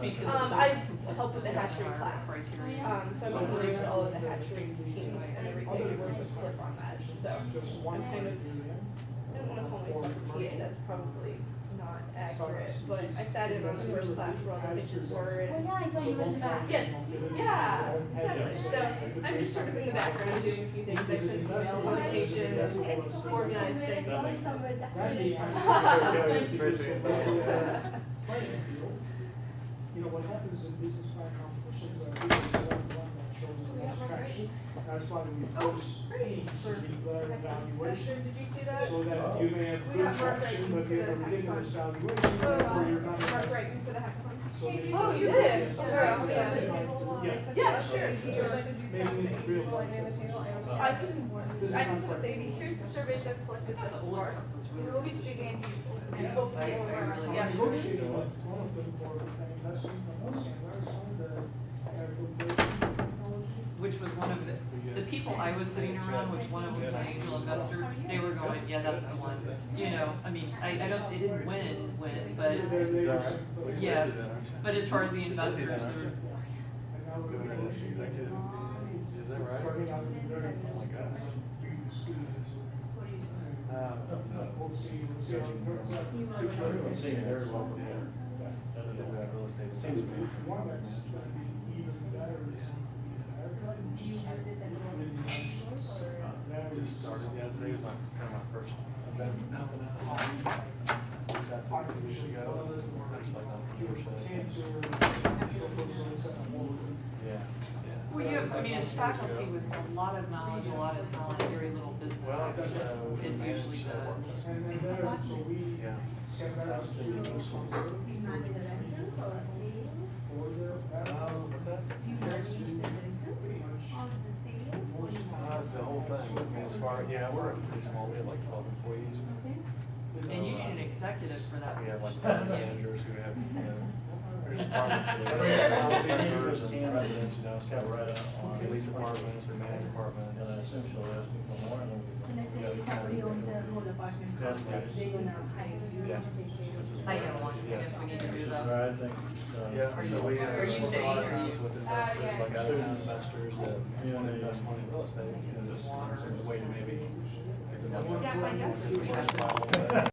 Because
I help with the hatchery class.
criteria.
So I'm familiar with all of the hatchery teams and everything. I work with Cliff on that. So I'm kind of, I don't want to call myself a TA, that's probably not accurate, but I sat in on the first class where all the pitches were
Oh,
and.
yeah, I saw you in the back.
Yes, yeah, exactly. So I'm just sort of in the background doing a few things. I send emails on occasion, organize things.
Going somewhere, that's really
You know, what happens in business line competitions, business one that shows the most traction. That's why we first aim to declare evaluation,
Did you see that?
so that you may have
We
good
got Mark
traction,
Wrighton
but
for
you
the
have a ridiculous
hackathon.
valuation, therefore you're not.
Mark Wrighton for the hackathon.
So they-
Oh, you did?
Yeah.
Yeah, sure.
Maybe real.
I can put maybe, here's the surveys I've collected thus far. We will be speaking to you. Yeah.
Negotiating with one of them for an investment from us, and there's some that have the technology.
Which was one of the people I was sitting around, which one of them was an angel investor, they were going, yeah, that's the one. You know, I mean, I don't, it didn't win, but,
Is that right? Well, you're
yeah.
busy then, aren't you?
But as far as the
Busy
investors,
then, aren't
they're,
you? Doing an executive, is that right? Oh my gosh. I'm seeing very well prepared. Real estate investment. Just started, yeah, today was kind of my first event helping out. Exactly 2 weeks ago. I just like Yeah.
well, you have, I mean, it's faculty with a lot of knowledge, a lot of talent, very little business.
Well, I just,
It's usually the.
Yeah. South City. What's that? The whole thing, I mean, as far, yeah, we're pretty small, we have like 12 employees.
And you need an executive for that.
We have like managers who have, there's departments that are managers and presidents, so we lease apartments, we manage apartments. And I essentially ask people more. Yeah.
I know one, I guess we need to do that.
I think, yeah, so we have
Are you
a
staying
lot of
or are
times
you-
with investors, like out-of-town investors that want to invest money in real estate, and just, there's a way to maybe.
Yeah, my guess is we have.